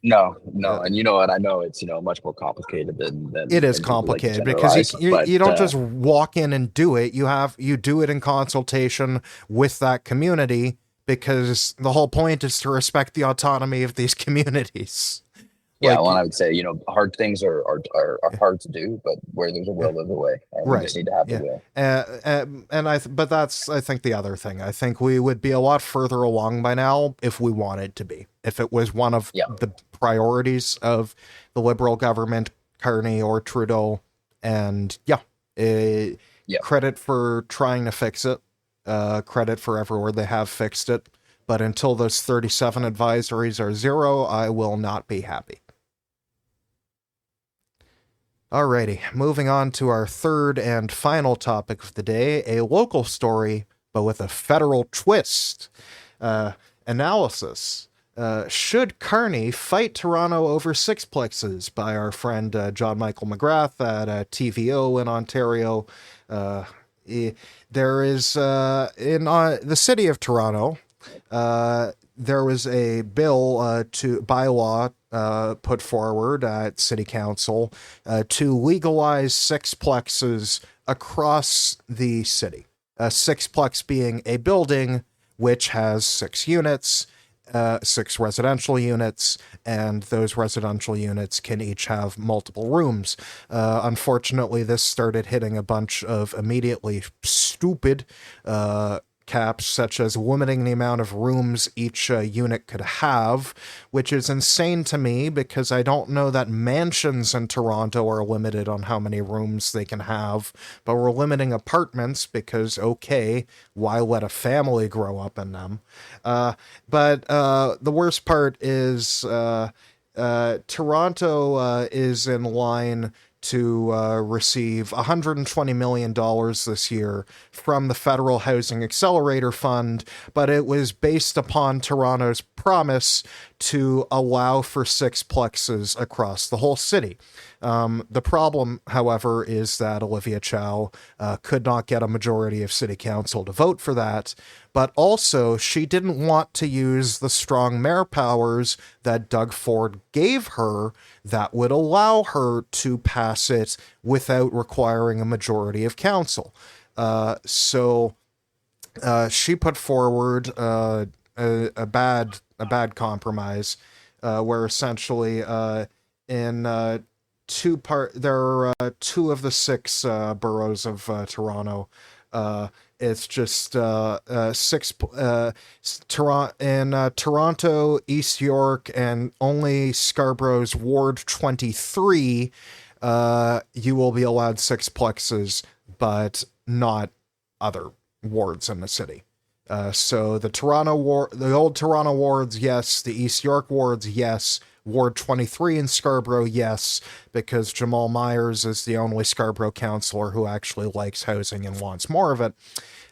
No, and you know what? I know it's much more complicated than
it is complicated, because you don't just walk in and do it. You do it in consultation with that community, because the whole point is to respect the autonomy of these communities.
Yeah, well, I would say, hard things are hard to do, but where there's a will, there's a way. And we just need to have the will.
But that's, I think, the other thing. I think we would be a lot further along by now if we wanted to be. If it was one of the priorities of the Liberal government, Carney or Trudeau, and credit for trying to fix it. Credit for everywhere they have fixed it. But until those 37 advisories are zero, I will not be happy. Alrighty, moving on to our third and final topic of the day, a local story, but with a federal twist. Analysis. Should Carney fight Toronto over sixplexes? By our friend John Michael McGrath at TVO in Ontario. There is, in the city of Toronto, there was a bill to bylaw put forward at City Council to legalize sixplexes across the city. A sixplex being a building which has 6 units, 6 residential units, and those residential units can each have multiple rooms. Unfortunately, this started hitting a bunch of immediately stupid caps, such as limiting the amount of rooms each unit could have, which is insane to me because I don't know that mansions in Toronto are limited on how many rooms they can have, but we're limiting apartments because, okay, why let a family grow up in them? But the worst part is Toronto is in line to receive $120 million this year from the Federal Housing Accelerator Fund, but it was based upon Toronto's promise to allow for sixplexes across the whole city. The problem, however, is that Olivia Chow could not get a majority of city council to vote for that, but also she didn't want to use the strong mayor powers that Doug Ford gave her that would allow her to pass it without requiring a majority of council. So she put forward a bad compromise where essentially in there are two of the 6 boroughs of Toronto. It's just Toronto, East York, and only Scarborough's Ward 23. You will be allowed sixplexes, but not other wards in the city. So the old Toronto wards, yes. The East York wards, yes. Ward 23 in Scarborough, yes, because Jamal Myers is the only Scarborough councillor who actually likes housing and wants more of it.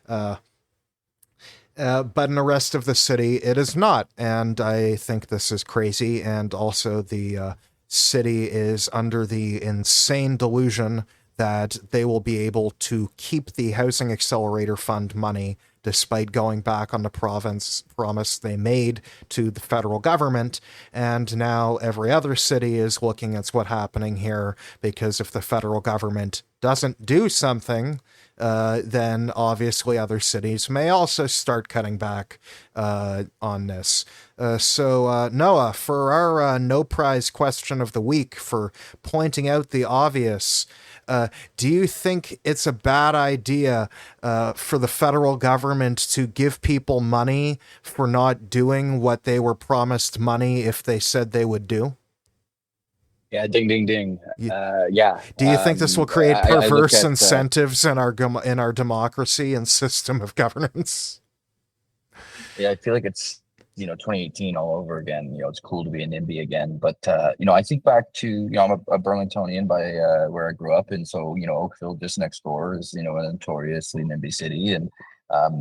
But in the rest of the city, it is not, and I think this is crazy, and also the city is under the insane delusion that they will be able to keep the Housing Accelerator Fund money despite going back on the promise they made to the federal government. And now every other city is looking at what's happening here, because if the federal government doesn't do something, then obviously other cities may also start cutting back on this. So Noah, for our no prize question of the week for pointing out the obvious, do you think it's a bad idea for the federal government to give people money for not doing what they were promised money if they said they would do?
Yeah, ding, ding, ding.
You,
Yeah.
do you think this will create
I look
perverse
at
incentives in our democracy and system of governance?
yeah, I feel like it's 2018 all over again. It's cool to be a NIMBY again. But I think back to I'm a Burlingtonian by where I grew up, and so Oakville just next door is a notoriously NIMBY city, and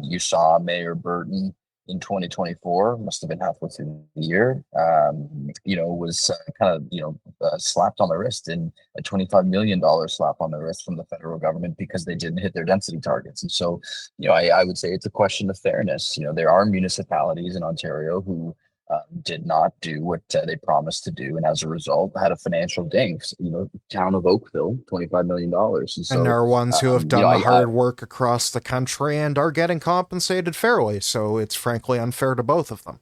you saw Mayor Burton in 2024, must have been halfway through the year, was kind of slapped on the wrist, and a $25 million slap on the wrist from the federal government because they didn't hit their density targets. And so I would say it's a question of fairness. There are municipalities in Ontario who did not do what they promised to do, and as a result had a financial ding. Town of Oakville, $25 million. And
And
so
there are ones who have done the
I
hard work across the country and are getting compensated fairly. So it's frankly unfair to both of them.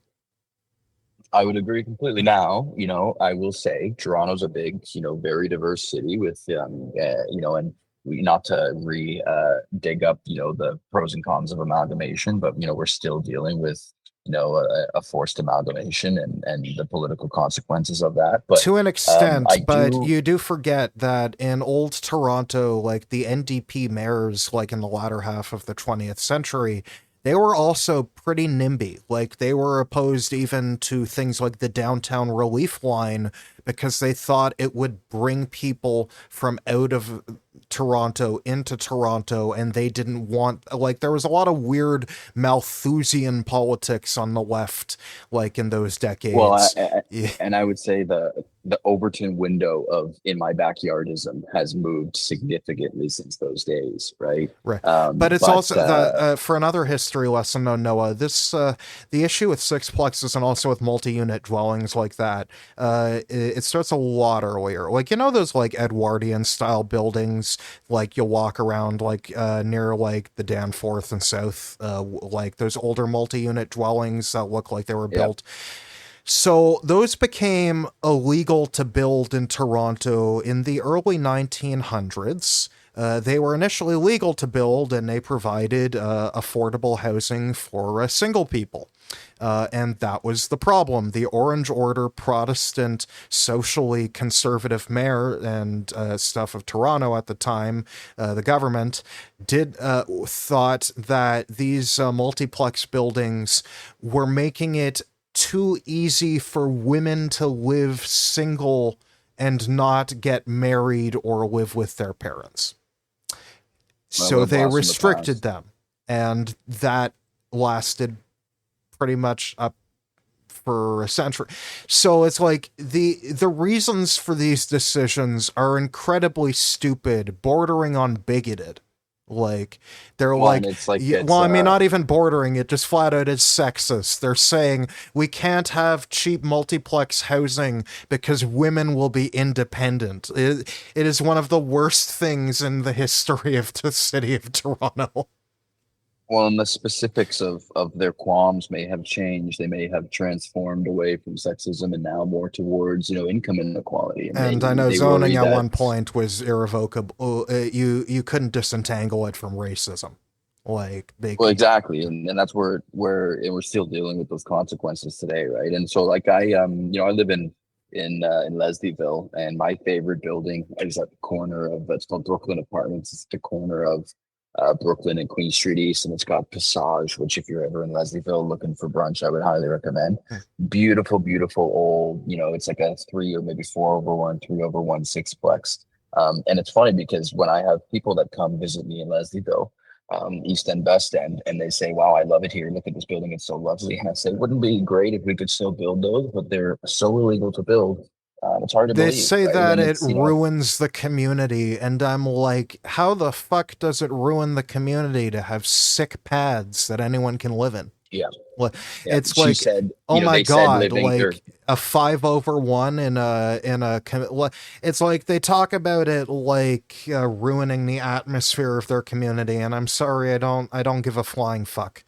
I would agree completely. Now, I will say Toronto's a big, very diverse city with, and not to dig up, the pros and cons of amalgamation, but we're still dealing with, a forced amalgamation and the political consequences of that. But
To an extent,
I
but
do.
you do forget that in old Toronto, like the NDP mayors, like in the latter half of the 20th century, they were also pretty NIMBY. Like they were opposed even to things like the downtown relief line because they thought it would bring people from out of Toronto into Toronto, and they didn't want, like, there was a lot of weird Malthusian politics on the left, like in those
Well,
decades. Yeah.
and I would say the Overton window of in my backyardism has moved significantly since those days, right?
Right. But it's
But
also the for another history lesson, though, Noah. The issue with sixplexes and also with multi-unit dwellings like that. It starts a lot earlier. Like those like Edwardian style buildings, like you'll walk around like near like the Danforth and South, like those older multi-unit dwellings that look like they were
yeah,
built. So those became illegal to build in Toronto in the early 1900s. They were initially legal to build, and they provided affordable housing for single people. And that was the problem. The Orange Order Protestant, socially conservative mayor and stuff of Toronto at the time, the government, did thought that these multiplex buildings were making it too easy for women to live single and not get married or live with their parents. So they restricted them, and that lasted pretty much up for a century. So it's like the reasons for these decisions are incredibly stupid, bordering on bigoted. Like they're like, well, I mean, not even bordering it, just flat out it's sexist. They're saying we can't have cheap multiplex housing because women will be independent. It is one of the worst things in the history of the city of Toronto.
Well, and the specifics of their qualms may have changed. They may have transformed away from sexism and now more towards, income inequality.
And I know zoning at one point was irrevocable. You couldn't disentangle it from racism. Like
well, exactly, and that's where we're still dealing with those consequences today, right? And so, like I live in Leslieville, and my favorite building is at the corner of it's called Brooklyn Apartments. It's at the corner of Brooklyn and Queen Street East, and it's got Passage, which if you're ever in Leslieville looking for brunch, I would highly recommend. Beautiful, beautiful old, it's like a 3 or maybe 4/1, 3/1 sixplex. And it's funny because when I have people that come visit me in Leslieville, East End, West End, and they say, "Wow, I love it here. Look at this building; it's so lovely." And I say, "Wouldn't it be great if we could still build those, but they're so illegal to build." It's hard to believe.
They say right? that it ruins the community, and I'm like, how the fuck does it ruin the community to have sick pads that anyone can live in?
Yeah.
Well, yeah. It's like, said, oh my God, like a 5/1 in a, it's like they talk about it like ruining the atmosphere of their community. And I'm sorry, I don't give a flying fuck.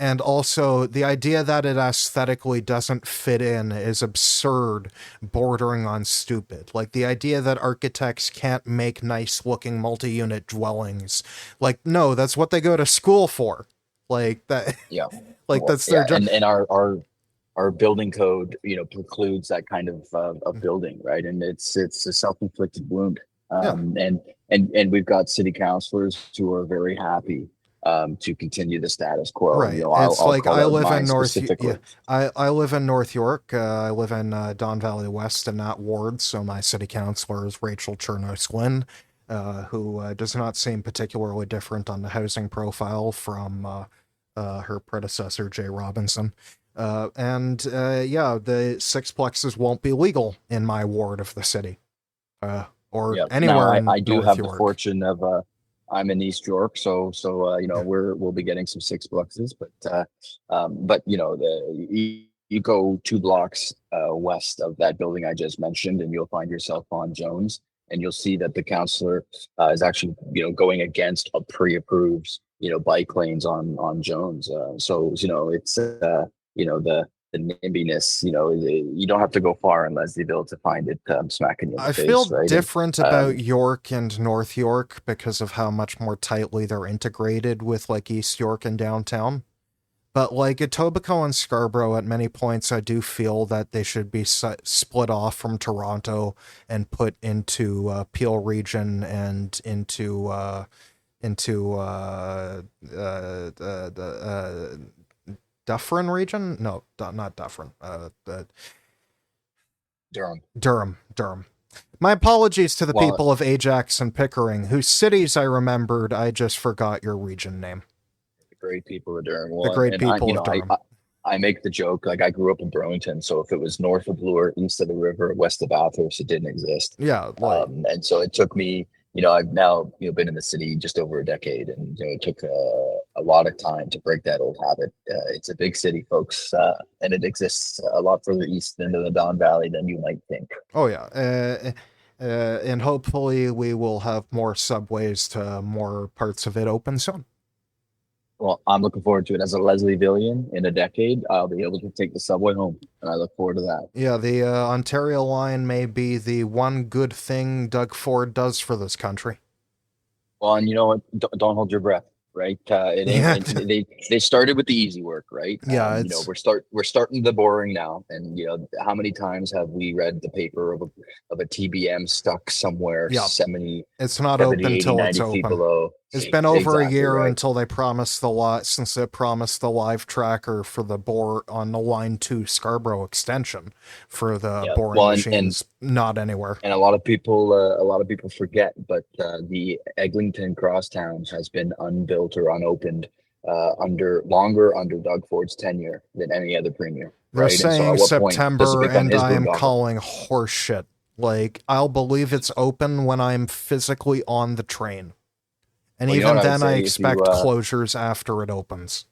And also, the idea that it aesthetically doesn't fit in is absurd, bordering on stupid. Like, the idea that architects can't make nice-looking multi-unit dwellings. Like, no, that's what they go to school for. Like, that...
Yeah.
Like, that's their job.
And our building code, precludes that kind of building, right? And it's a self-inflicted wound. And we've got city councilors who are very happy to continue the status quo.
Right. It's like I live in North. Yeah, I live in North York. I live in Don Valley West in that ward. So my city councilor is Rachel Chernos-Glynn, who does not seem particularly different on the housing profile from her predecessor Jay Robinson. The sixplexes won't be legal in my ward of the city, or anywhere.
Now, I do have the fortune of. I'm in East York, so we'll be getting some sixplexes, but you go 2 blocks west of that building I just mentioned, and you'll find yourself on Jones, and you'll see that the councillor is actually going against a pre-approved bike lanes on Jones. So it's the nimbiness, you don't have to go far in Leslieville to find it smacking you in the face. I feel
different about York and North York because of how much more tightly they're integrated with like East York and downtown. But like Etobicoke and Scarborough, at many points, I do feel that they should be split off from Toronto and put into Peel region and into Dufferin region? No, not Dufferin. Durham. My apologies to the people of Ajax and Pickering, whose cities I remembered. I just forgot your region name.
The great people of Durham.
The great people of Durham.
I make the joke, like I grew up in Burlington, so if it was north of Bloor, east of the river, west of Bathurst, it didn't exist.
Yeah, like
And so it took me, I've now been in the city just over a decade, and it took a lot of time to break that old habit. It's a big city, folks, and it exists a lot further east into the Don Valley than you might think.
oh yeah, and hopefully we will have more subways to more parts of it open soon.
Well, I'm looking forward to it. As a Leslievillian, in a decade, I'll be able to take the subway home, and I look forward to that.
Yeah, the Ontario line may be the one good thing Doug Ford does for this country.
Well, and you know what? Don't hold your breath, right? It
Yeah,
ain't. They started with the easy work, right?
yeah, it's
We're starting the boring now, and how many times have we read the paper of a TBM stuck somewhere
yeah,
70,
it's not
70,
open
80,
till it's
90 feet
open.
below?
It's been over a
Exactly
year
right.
until they promised since they promised the live tracker for the bore on the Line 2 Scarborough extension for the
Yeah.
boring
Well, and
machines. Not anywhere.
and a lot of people forget, but the Eglinton Crosstown has been unbuilt or unopened under Doug Ford's tenure than any other premier,
They're
right? And so,
saying
at what point does it
September,
become
and
his
I am
boondoggle?
calling horseshit. Like, I'll believe it's open when I'm physically on the train. And
Well, you know what
even
I would
then, I
say,
expect closures after it opens.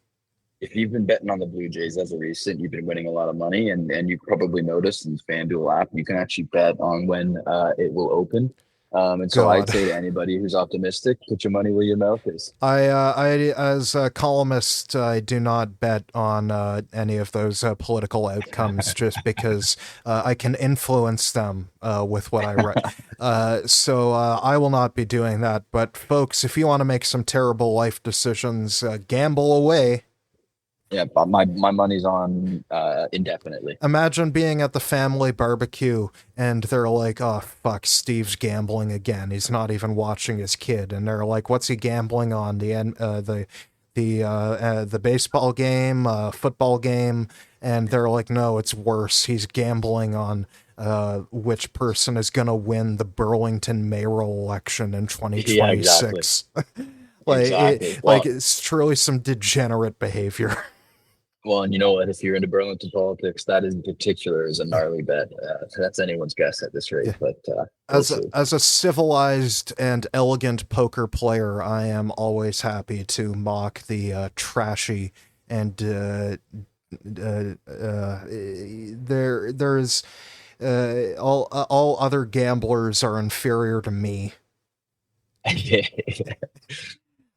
if you've been betting on the Blue Jays as a recent, you've been winning a lot of money, and you probably noticed in the FanDuel app, you can actually bet on when it will open. And so I'd
God.
say to anybody who's optimistic, put your money where your mouth is.
As a columnist, I do not bet on any of those political outcomes just because I can influence them with what I write. So I will not be doing that. But folks, if you want to make some terrible life decisions, gamble away.
Yeah, but my money's on indefinitely.
Imagine being at the family barbecue and they're like, "Oh fuck, Steve's gambling again. He's not even watching his kid." And they're like, "What's he gambling on? The baseball game, football game?" And they're like, "No, it's worse. He's gambling on which person is gonna win the Burlington mayoral election in
Yeah, exactly.
2026."
Exactly.
Like it's truly some degenerate behavior.
Well, and you know what? If you're into Burlington politics, that in particular is a gnarly bet. That's anyone's guess at this rate,
Yeah.
but we'll see.
As a civilized and elegant poker player, I am always happy to mock the trashy and there's all other gamblers are inferior to me.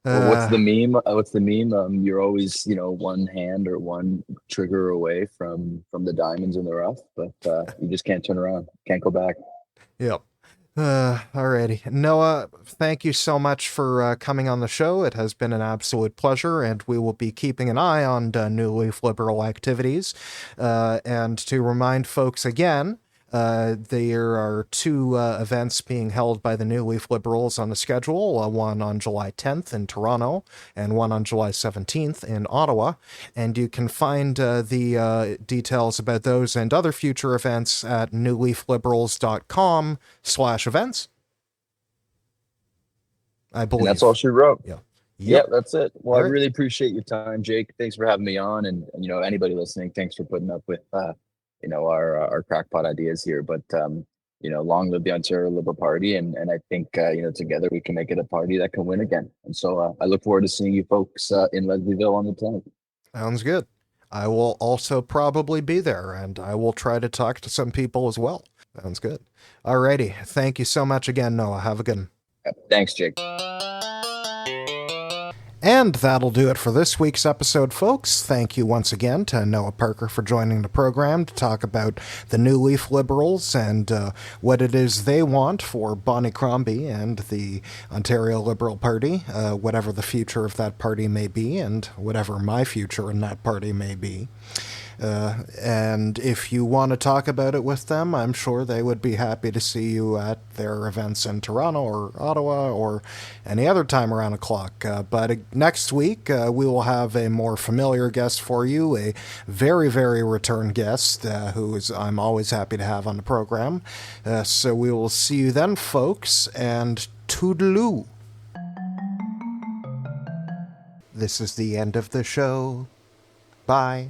Well, what's
Uh,
the meme? What's the meme? You're always, one hand or one trigger away from the diamonds in the rough, but you just can't turn around, can't go back.
yep. Alrighty. Noah, thank you so much for coming on the show. It has been an absolute pleasure, and we will be keeping an eye on New Leaf Liberal activities. And to remind folks again, there are two events being held by the New Leaf Liberals on the schedule, one on July 10th in Toronto and one on July 17th in Ottawa. And you can find the details about those and other future events at newleafliberals.com/events. I
And that's
believe.
all she wrote.
Yeah.
Yeah,
Yep.
that's it. Well,
All
I
right.
really appreciate your time, Jake. Thanks for having me on, and anybody listening, thanks for putting up with our crackpot ideas here. But long live the Ontario Liberal Party, and I think together we can make it a party that can win again. And so I look forward to seeing you folks in Leslieville on the 10th.
Sounds good. I will also probably be there, and I will try to talk to some people as well. Sounds good. Alrighty. Thank you so much again, Noah. Have a good one.
Thanks, Jake.
And that'll do it for this week's episode, folks. Thank you once again to Noah Parker for joining the program to talk about the New Leaf Liberals and what it is they want for Bonnie Crombie and the Ontario Liberal Party, whatever the future of that party may be, and whatever my future in that party may be. And if you want to talk about it with them, I'm sure they would be happy to see you at their events in Toronto or Ottawa or any other time around the clock. But next week, we will have a more familiar guest for you, a very, very return guest I'm always happy to have on the program. So we will see you then, folks, and toodaloo. This is the end of the show. Bye.